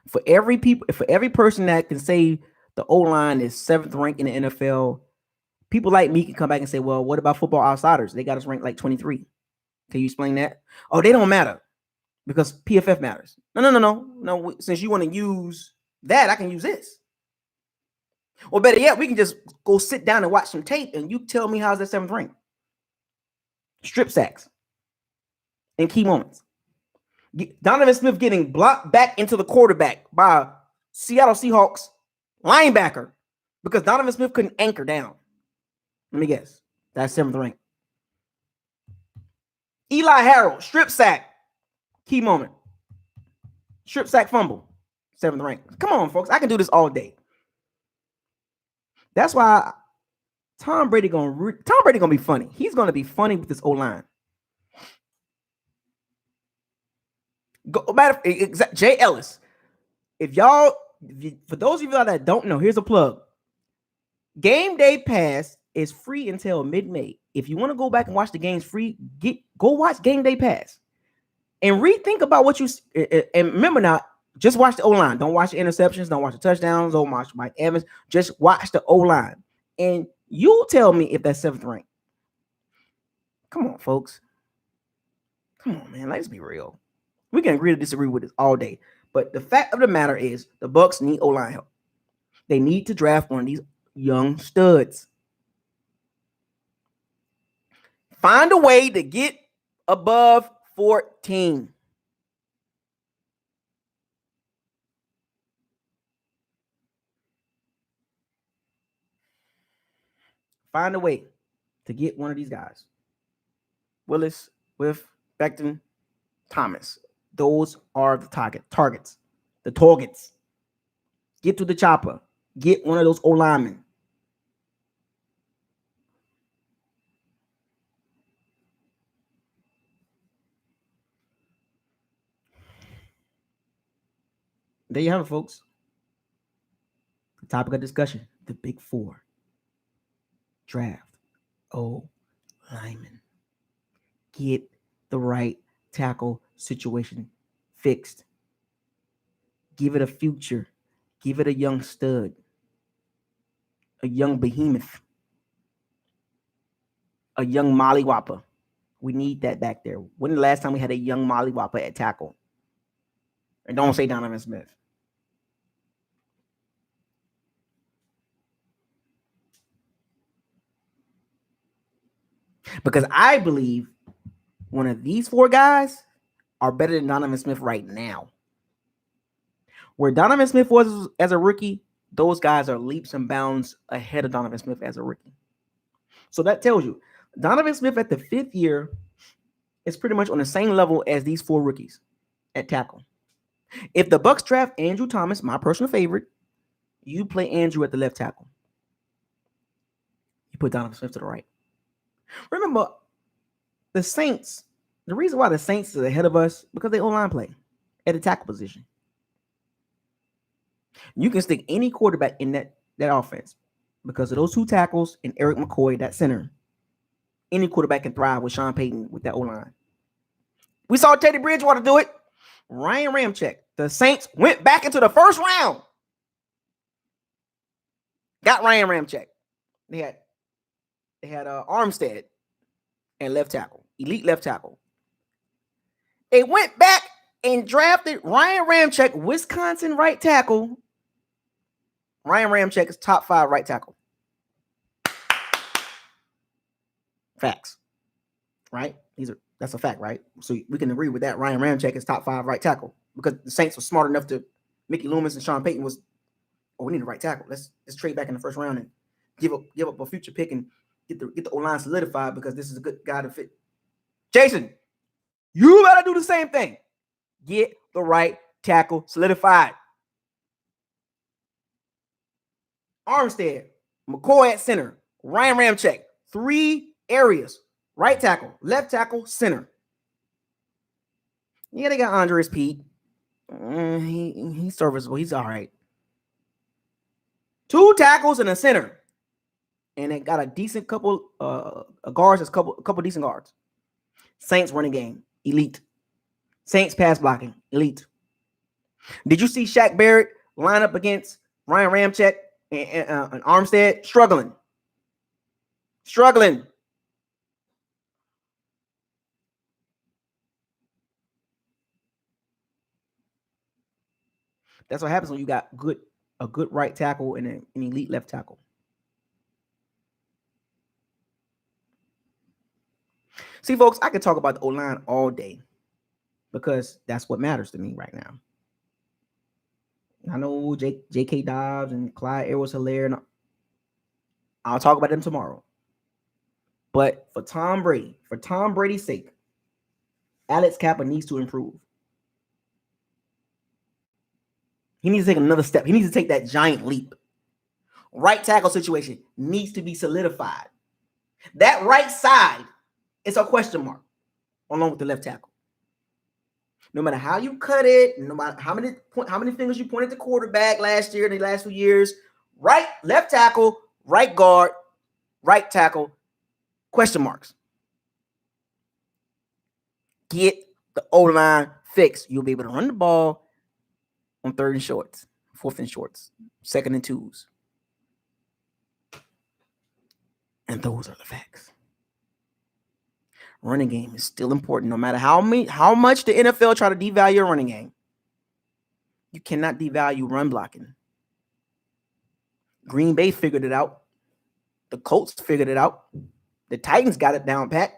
For every person that can say the O line is 7th ranked in the NFL, people like me can come back and say, well, what about Football Outsiders? They got us ranked like 23. Can you explain that? Oh, they don't matter because PFF matters. No. Since you want to use that, I can use this. Or better yet, we can just go sit down and watch some tape and you tell me how's that 7th rank. Strip sacks in key moments. Donovan Smith getting blocked back into the quarterback by Seattle Seahawks linebacker because Donovan Smith couldn't anchor down. Let me guess. That's 7th rank. Eli Harold, strip sack. Key moment. Strip sack fumble. 7th rank. Come on, folks. I can do this all day. That's why Tom Brady gonna be funny. He's gonna be funny with this O-line. Jay Ellis. For those of you that don't know, here's a plug. Game Day Pass is free until mid-May. If you want to go back and watch the games free, go watch Game Day Pass and rethink about what you. And remember now, just watch the O-line. Don't watch the interceptions. Don't watch the touchdowns. Don't watch Mike Evans. Just watch the O-line, and you tell me if that's 7th rank. Come on, folks. Come on, man. Let's be real. We can agree to disagree with this all day, but the fact of the matter is, the Bucs need O-line help. They need to draft one of these young studs. Find a way to get above 14. Find a way to get one of these guys. Willis, With, Becton, Thomas. Those are the targets. The targets. Get to the chopper. Get one of those O-linemen. There you have it, folks. The topic of discussion, the big 4. Draft O-lineman. Get the right tackle situation fixed. Give it a future. Give it a young stud. A young behemoth. A young mollywhopper. We need that back there. When the last time we had a young mollywhopper at tackle? And don't say Donovan Smith. Because I believe one of these 4 guys are better than Donovan Smith right now. Where Donovan Smith was as a rookie, those guys are leaps and bounds ahead of Donovan Smith as a rookie. So that tells you Donovan Smith at the 5th year is pretty much on the same level as these 4 rookies at tackle. If the Bucs draft Andrew Thomas, my personal favorite, you play Andrew at the left tackle. You put Donovan Smith to the right. Remember, the Saints, the reason why the Saints are ahead of us, because they O-line play at the tackle position. You can stick any quarterback in that offense because of those 2 tackles and Eric McCoy, that center. Any quarterback can thrive with Sean Payton with that O-line. We saw Teddy Bridgewater do it. Ryan Ramczyk. The Saints went back into the first round. Got Ryan Ramczyk. They had Armstead and left tackle, elite left tackle. They went back and drafted Ryan Ramczyk, Wisconsin right tackle. Ryan Ramczyk is top 5 right tackle. Facts, right? That's a fact, right? So we can agree with that. Ryan Ramczyk is top 5 right tackle because the Saints were smart enough to. Mickey Loomis and Sean Payton was, we need a right tackle. Let's trade back in the first round and give up a future pick and get the O-line solidified because this is a good guy to fit. Jason, you better do the same thing. Get the right tackle solidified. Armstead, McCoy at center, Ryan Ramczyk, 3 areas. Right tackle, left tackle, center. Yeah, they got Andres Pete. He's serviceable. He's all right. 2 tackles and a center. and it got a decent couple guards. There's a couple decent guards. Saints running game, elite. Saints pass blocking, elite. Did you see Shaq Barrett line up against Ryan Ramczyk and Armstead? Struggling. That's what happens when you got a good right tackle and an elite left tackle. See, folks, I could talk about the O-line all day because that's what matters to me right now. I know J.K. Dobbs and Clyde Edwards-Helaire, and I'll talk about them tomorrow. But for Tom Brady's sake, Alex Kappa needs to improve. He needs to take another step. He needs to take that giant leap. Right tackle situation needs to be solidified. That right side is a question mark, along with the left tackle. No matter how you cut it, no matter how many fingers you pointed at the quarterback last year and the last few years, right, left tackle, right guard, right tackle, question marks. Get the O-line fixed. You'll be able to run the ball on 3rd and shorts, 4th and shorts, 2nd and 2s. And those are the facts. Running game is still important, no matter how much the NFL try to devalue your running game. You cannot devalue run blocking. Green Bay figured it out. The Colts figured it out. The Titans got it down pat.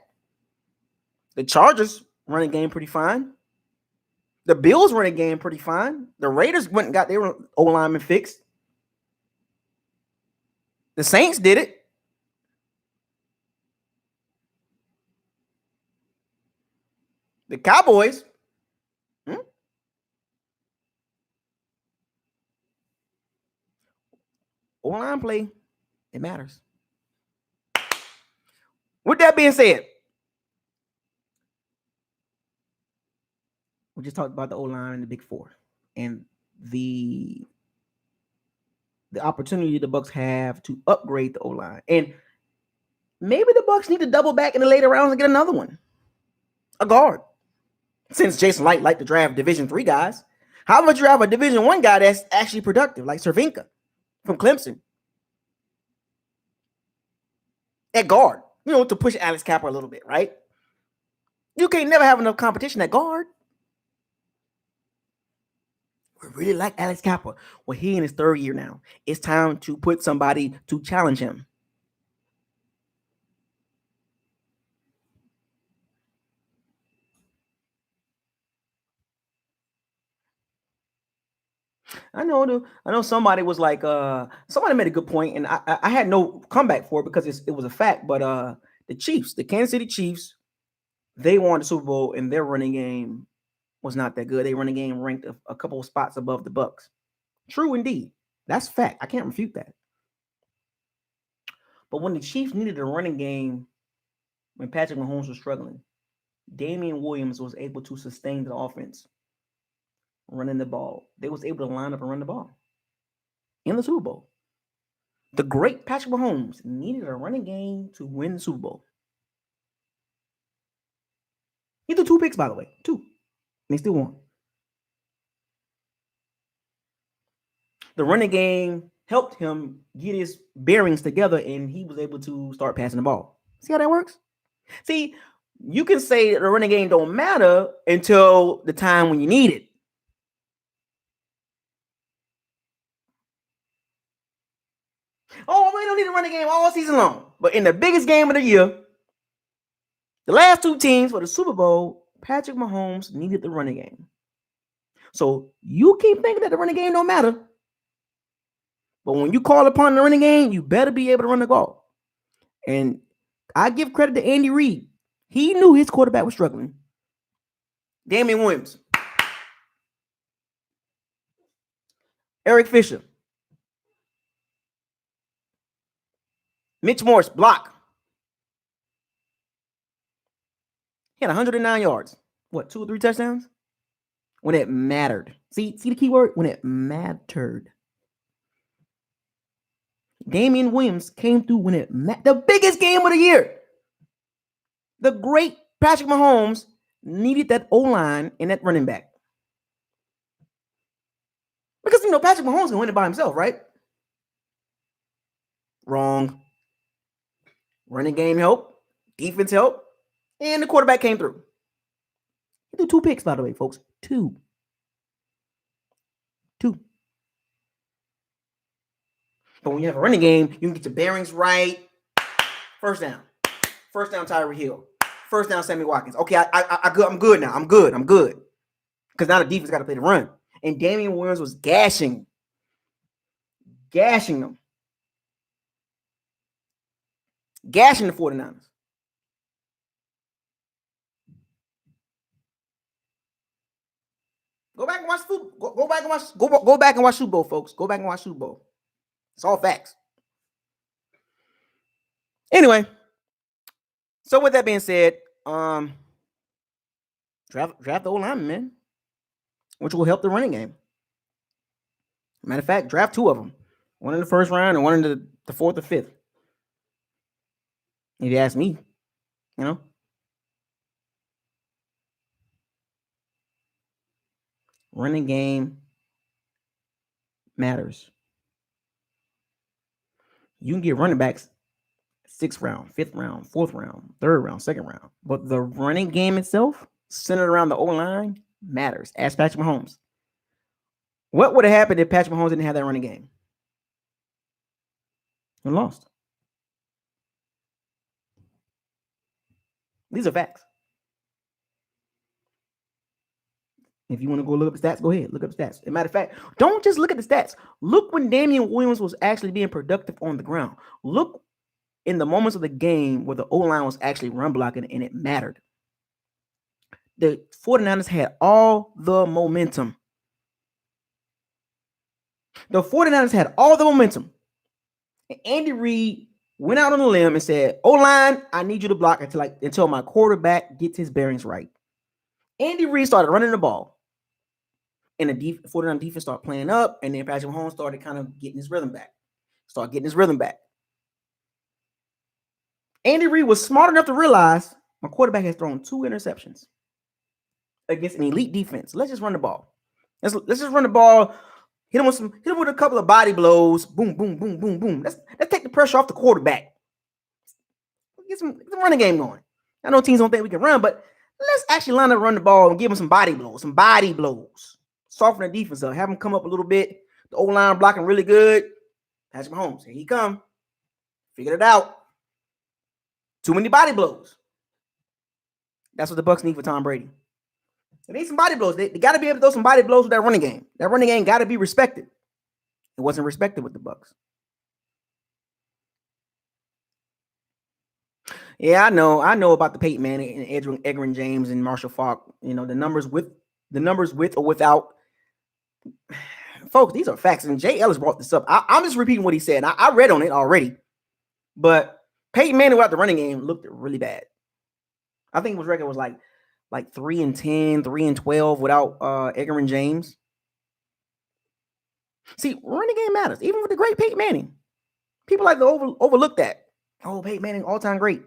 The Chargers running game pretty fine. The Bills running game pretty fine. The Raiders went and got their O-lineman fixed. The Saints did it. The Cowboys. O-line play, it matters. With that being said, we just talked about the O-line and the Big Four and the opportunity the Bucs have to upgrade the O-line. And maybe the Bucs need to double back in the later rounds and get another one, a guard. Since Jason Light liked to draft Division III guys, how about you have a Division I guy that's actually productive, like Cervinka from Clemson at guard, to push Alex Kappa a little bit, right? You can't never have enough competition at guard. We really like Alex Kappa. Well, he in his 3rd year now. It's time to put somebody to challenge him. I know somebody was like, somebody made a good point, and I had no comeback for it because it was a fact. But the Chiefs, the Kansas City Chiefs, they won the Super Bowl, and their running game was not that good. Their running game ranked a couple of spots above the Bucs. True indeed. That's fact. I can't refute that. But when the Chiefs needed a running game, when Patrick Mahomes was struggling, Damian Williams was able to sustain the offense running the ball. They was able to line up and run the ball in the Super Bowl. The great Patrick Mahomes needed a running game to win the Super Bowl. He threw 2 picks, by the way. 2. And he still won. The running game helped him get his bearings together, and he was able to start passing the ball. See how that works? See, you can say that the running game don't matter until the time when you need it. Oh, we don't need to run the game all season long. But in the biggest game of the year, the last 2 teams for the Super Bowl, Patrick Mahomes needed the running game. So you keep thinking that the running game don't matter. But when you call upon the running game, you better be able to run the ball. And I give credit to Andy Reid. He knew his quarterback was struggling. Damian Williams. Eric Fisher. Mitch Morse, block. He had 109 yards. What, 2 or 3 touchdowns? When it mattered. See the key word? When it mattered. Damian Williams came through when the biggest game of the year. The great Patrick Mahomes needed that O-line and that running back. Because, Patrick Mahomes can win it by himself, right? Wrong. Running game help, defense help, and the quarterback came through. He threw 2 picks, by the way, folks. 2. But when you have a running game, you can get your bearings right. First down, Tyreek Hill. First down, Sammy Watkins. Okay, I'm good now. I'm good. Because now the defense got to play the run. And Damian Williams was gashing them. Gashing the 49ers. Go back and watch Super Bowl, folks. Go back and watch Super Bowl. It's all facts. Anyway, so with that being said, draft the O-lineman, man, which will help the running game. Matter of fact, draft 2 of them. One in the first round and one in the 4th or 5th. If you ask me, running game matters. You can get running backs 6th round, 5th round, 4th round, 3rd round, 2nd round. But the running game itself, centered around the O-line, matters. Ask Patrick Mahomes. What would have happened if Patrick Mahomes didn't have that running game? He lost. These are facts. If you want to go look up the stats, go ahead. Look up the stats. As a matter of fact, don't just look at the stats. Look when Damian Williams was actually being productive on the ground. Look in the moments of the game where the O-line was actually run blocking and it mattered. The 49ers had all the momentum. The 49ers had all the momentum. And Andy Reid went out on a limb and said, O-line, I need you to block until my quarterback gets his bearings right. Andy Reid started running the ball. And the 49ers defense started playing up. And then Patrick Mahomes started kind of getting his rhythm back. Andy Reid was smart enough to realize my quarterback has thrown 2 interceptions against an elite defense. Let's just run the ball. Let's just run the ball. Hit him with a couple of body blows. Boom, boom, boom, boom, boom. Let's take the pressure off the quarterback. Get the running game going. I know teams don't think we can run, but let's actually line up, run the ball, and give them some body blows. Soften the defense up. Have them come up a little bit. The O-line blocking really good. Patrick Mahomes, here he come. Figured it out. Too many body blows. That's what the Bucs need for Tom Brady. They need some body blows. They got to be able to throw some body blows with that running game. That running game got to be respected. It wasn't respected with the Bucs. Yeah, I know about the Peyton Manning and Edgerrin James and Marshall Faulk. The numbers with or without. Folks, these are facts. And Jay Ellis brought this up. I'm just repeating what he said. I read on it already. But Peyton Manning without the running game looked really bad. I think his record was like 3-10, 3-12 without Edgerrin James. See, running game matters. Even with the great Peyton Manning. People like to overlook that. Oh, Peyton Manning, all-time great.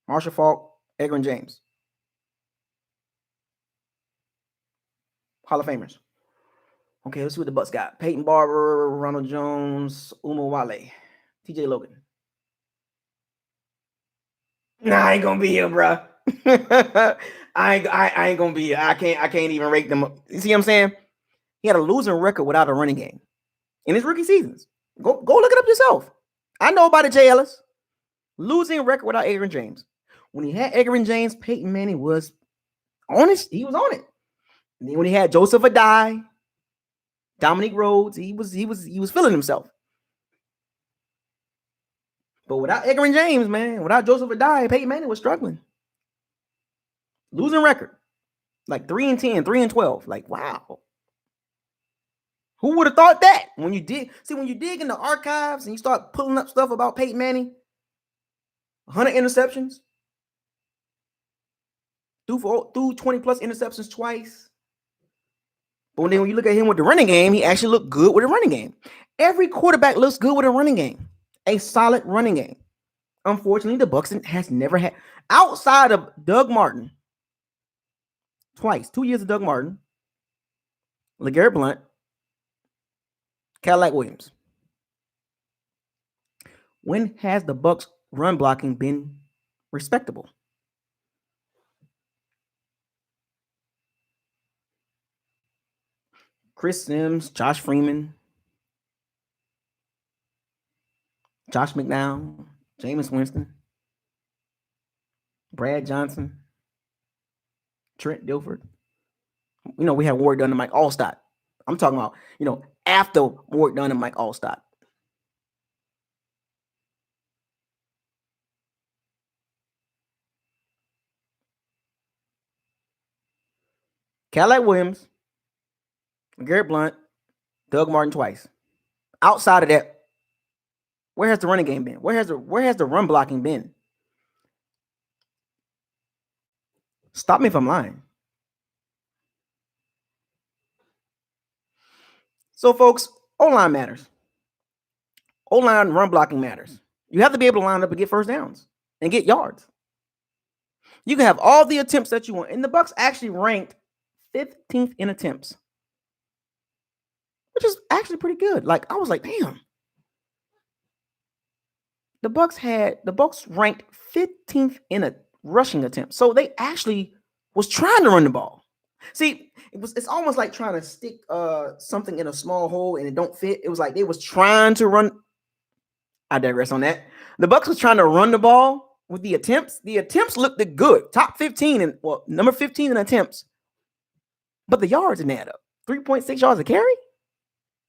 Marshall Faulk, Edgerrin James. Hall of Famers. Okay, let's see what the Bucs got. Peyton Barber, Ronald Jones, Uma Wale, TJ Logan. Nah, I ain't gonna be here, bro. I ain't gonna be here. I can't even rate them up. You see what I'm saying? He had a losing record without a running game in his rookie seasons. Go look it up yourself. I know about it, Jay Ellis. Losing record without Edgerrin James. When he had Edgerrin James, Peyton Manning was on it. He was on it. And then when he had Joseph Adai, Dominic Rhodes, he was feeling himself. But without Edgerrin James, man, without Joseph Adai, Peyton Manning was struggling. Losing record. Like 3-10, 3-12. Like, wow. Who would have thought that? When you dig in the archives and you start pulling up stuff about Peyton Manning, 100 interceptions, threw 20 plus interceptions twice. But then when you look at him with the running game, he actually looked good with the running game. Every quarterback looks good with a running game. a solid running game. Unfortunately, the Bucs has never had, outside of Doug Martin, twice, 2 years of Doug Martin, LeGarrette Blount, Cadillac Williams. When has the Bucs run blocking been respectable? Chris Sims, Josh Freeman, Josh McDowell, Jameis Winston, Brad Johnson, Trent Dilford. We had Ward Dunn and Mike Allstott. I'm talking about, after Ward Dunn and Mike Allstott. Cadillac Williams, Garrett Blount, Doug Martin twice. Outside of that, where has the running game been? Where has the run blocking been? Stop me if I'm lying. So, folks, O-line matters. O-line run blocking matters. You have to be able to line up and get first downs and get yards. You can have all the attempts that you want. And the Bucs actually ranked 15th in attempts, which is actually pretty good. Like, I was like, damn. The Bucs ranked 15th in a rushing attempt. So they actually was trying to run the ball. See, it's almost like trying to stick something in a small hole and it don't fit. It was like they was trying to run. I digress on that. The Bucs was trying to run the ball with the attempts. The attempts looked good. Top 15 and number 15 in attempts. But the yards didn't add up. 3.6 yards a carry.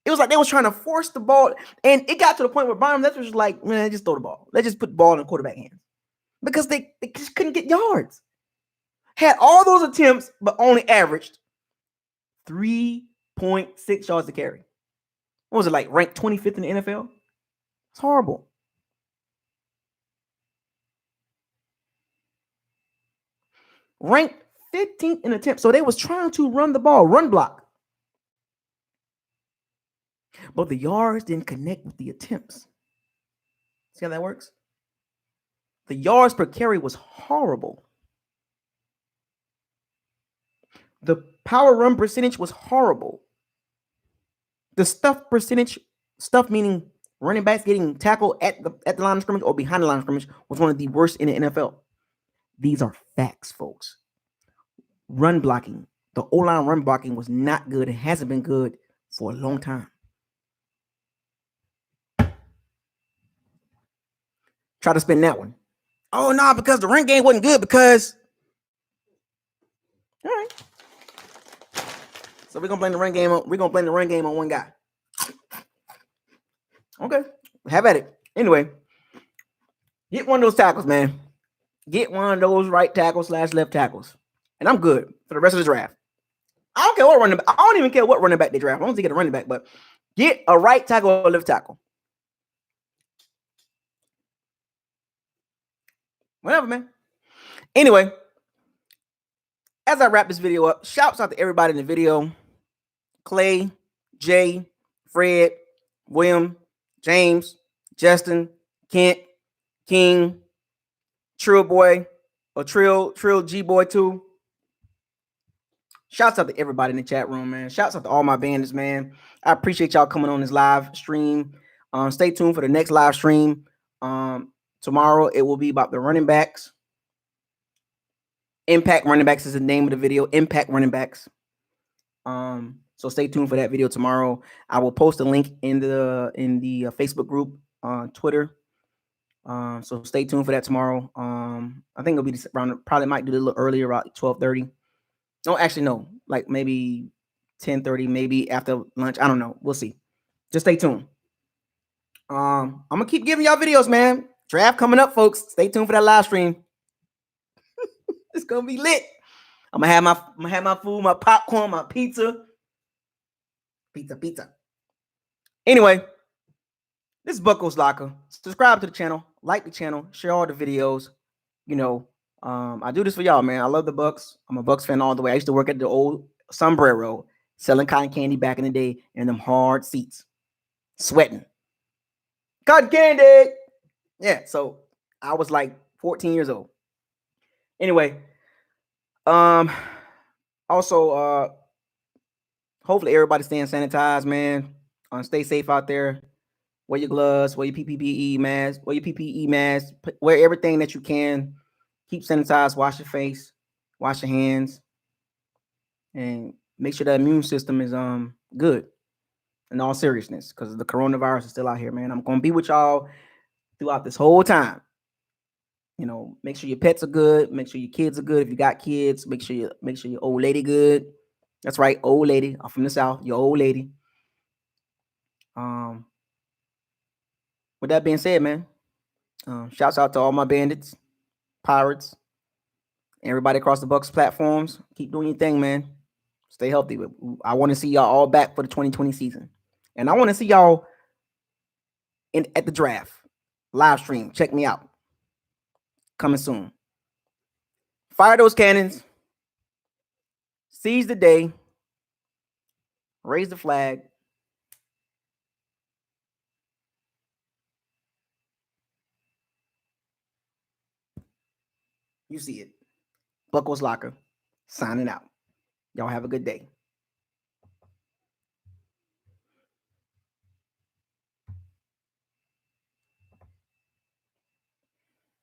It was like they was trying to force the ball. And it got to the point where Brian Leftwich was like, man, just throw the ball. Let's just put the ball in the quarterback hands. Because they just couldn't get yards. Had all those attempts, but only averaged 3.6 yards a carry. What was it, like ranked 25th in the NFL? It's horrible. Ranked 15th in attempts. So they was trying to run the ball, run block. But the yards didn't connect with the attempts. See how that works? The yards per carry was horrible. The power run percentage was horrible. The stuff percentage, stuff meaning running backs getting tackled at the line of scrimmage or behind the line of scrimmage, was one of the worst in the NFL. These are facts, folks. Run blocking, the O-line run blocking was not good. It hasn't been good for a long time. Try to spin that one. Oh, no, because the run game wasn't good because. All right. So we're gonna blame the run game on one guy. Okay, have at it. Anyway, get one of those tackles, man. Get one of those right tackles / left tackles, and I'm good for the rest of the draft. I don't care what running back. I don't even care what running back they draft. I don't get a running back, but get a right tackle or a left tackle. Whatever, man. Anyway, as I wrap this video up, shouts out to everybody in the video. Clay, Jay, Fred, William, James, Justin, Kent, King, Trill Boy, or Trill G Boy too. Shouts out to everybody in the chat room, man. Shouts out to all my bandits, man. I appreciate y'all coming on this live stream. Stay tuned for the next live stream. Tomorrow it will be about the running backs. Impact running backs is the name of the video. Impact running backs. So stay tuned for that video tomorrow. I will post a link in the Facebook group on Twitter. So stay tuned for that tomorrow. I think it'll be around. Probably might do it a little earlier, about 12:30. No, actually no, like maybe 10:30, maybe after lunch. I don't know. We'll see. Just stay tuned. I'm gonna keep giving y'all videos, man. Draft coming up, folks. Stay tuned for that live stream. It's gonna be lit. I'm gonna have my food, my popcorn, my pizza. Pizza. Anyway, this is BucosLocker. Subscribe to the channel, like the channel, share all the videos. I do this for y'all, man. I love the Bucs. I'm a Bucs fan all the way. I used to work at the old Sombrero, selling cotton candy back in the day, and them hard seats, sweating. Cotton candy. Yeah, so I was like 14 years old. Anyway, um, also, hopefully everybody staying sanitized, man. Stay safe out there. Wear your gloves, wear your PPE mask, wear everything that you can. Keep sanitized, wash your face, wash your hands, and make sure that immune system is good in all seriousness, because the coronavirus is still out here, man. I'm gonna be with y'all throughout this whole time. Make sure your pets are good, make sure your kids are good. If you got kids, make sure your old lady good. That's right, old lady. I'm from the South, your old lady. Um, with that being said, man, shouts out to all my bandits, pirates, everybody across the Bucks platforms. Keep doing your thing, man. Stay healthy. I want to see y'all all back for the 2020 season, and I want to see y'all at the draft live stream. Check me out. Coming soon. Fire those cannons. Seize the day. Raise the flag. You see it. BucosLocker signing out. Y'all have a good day.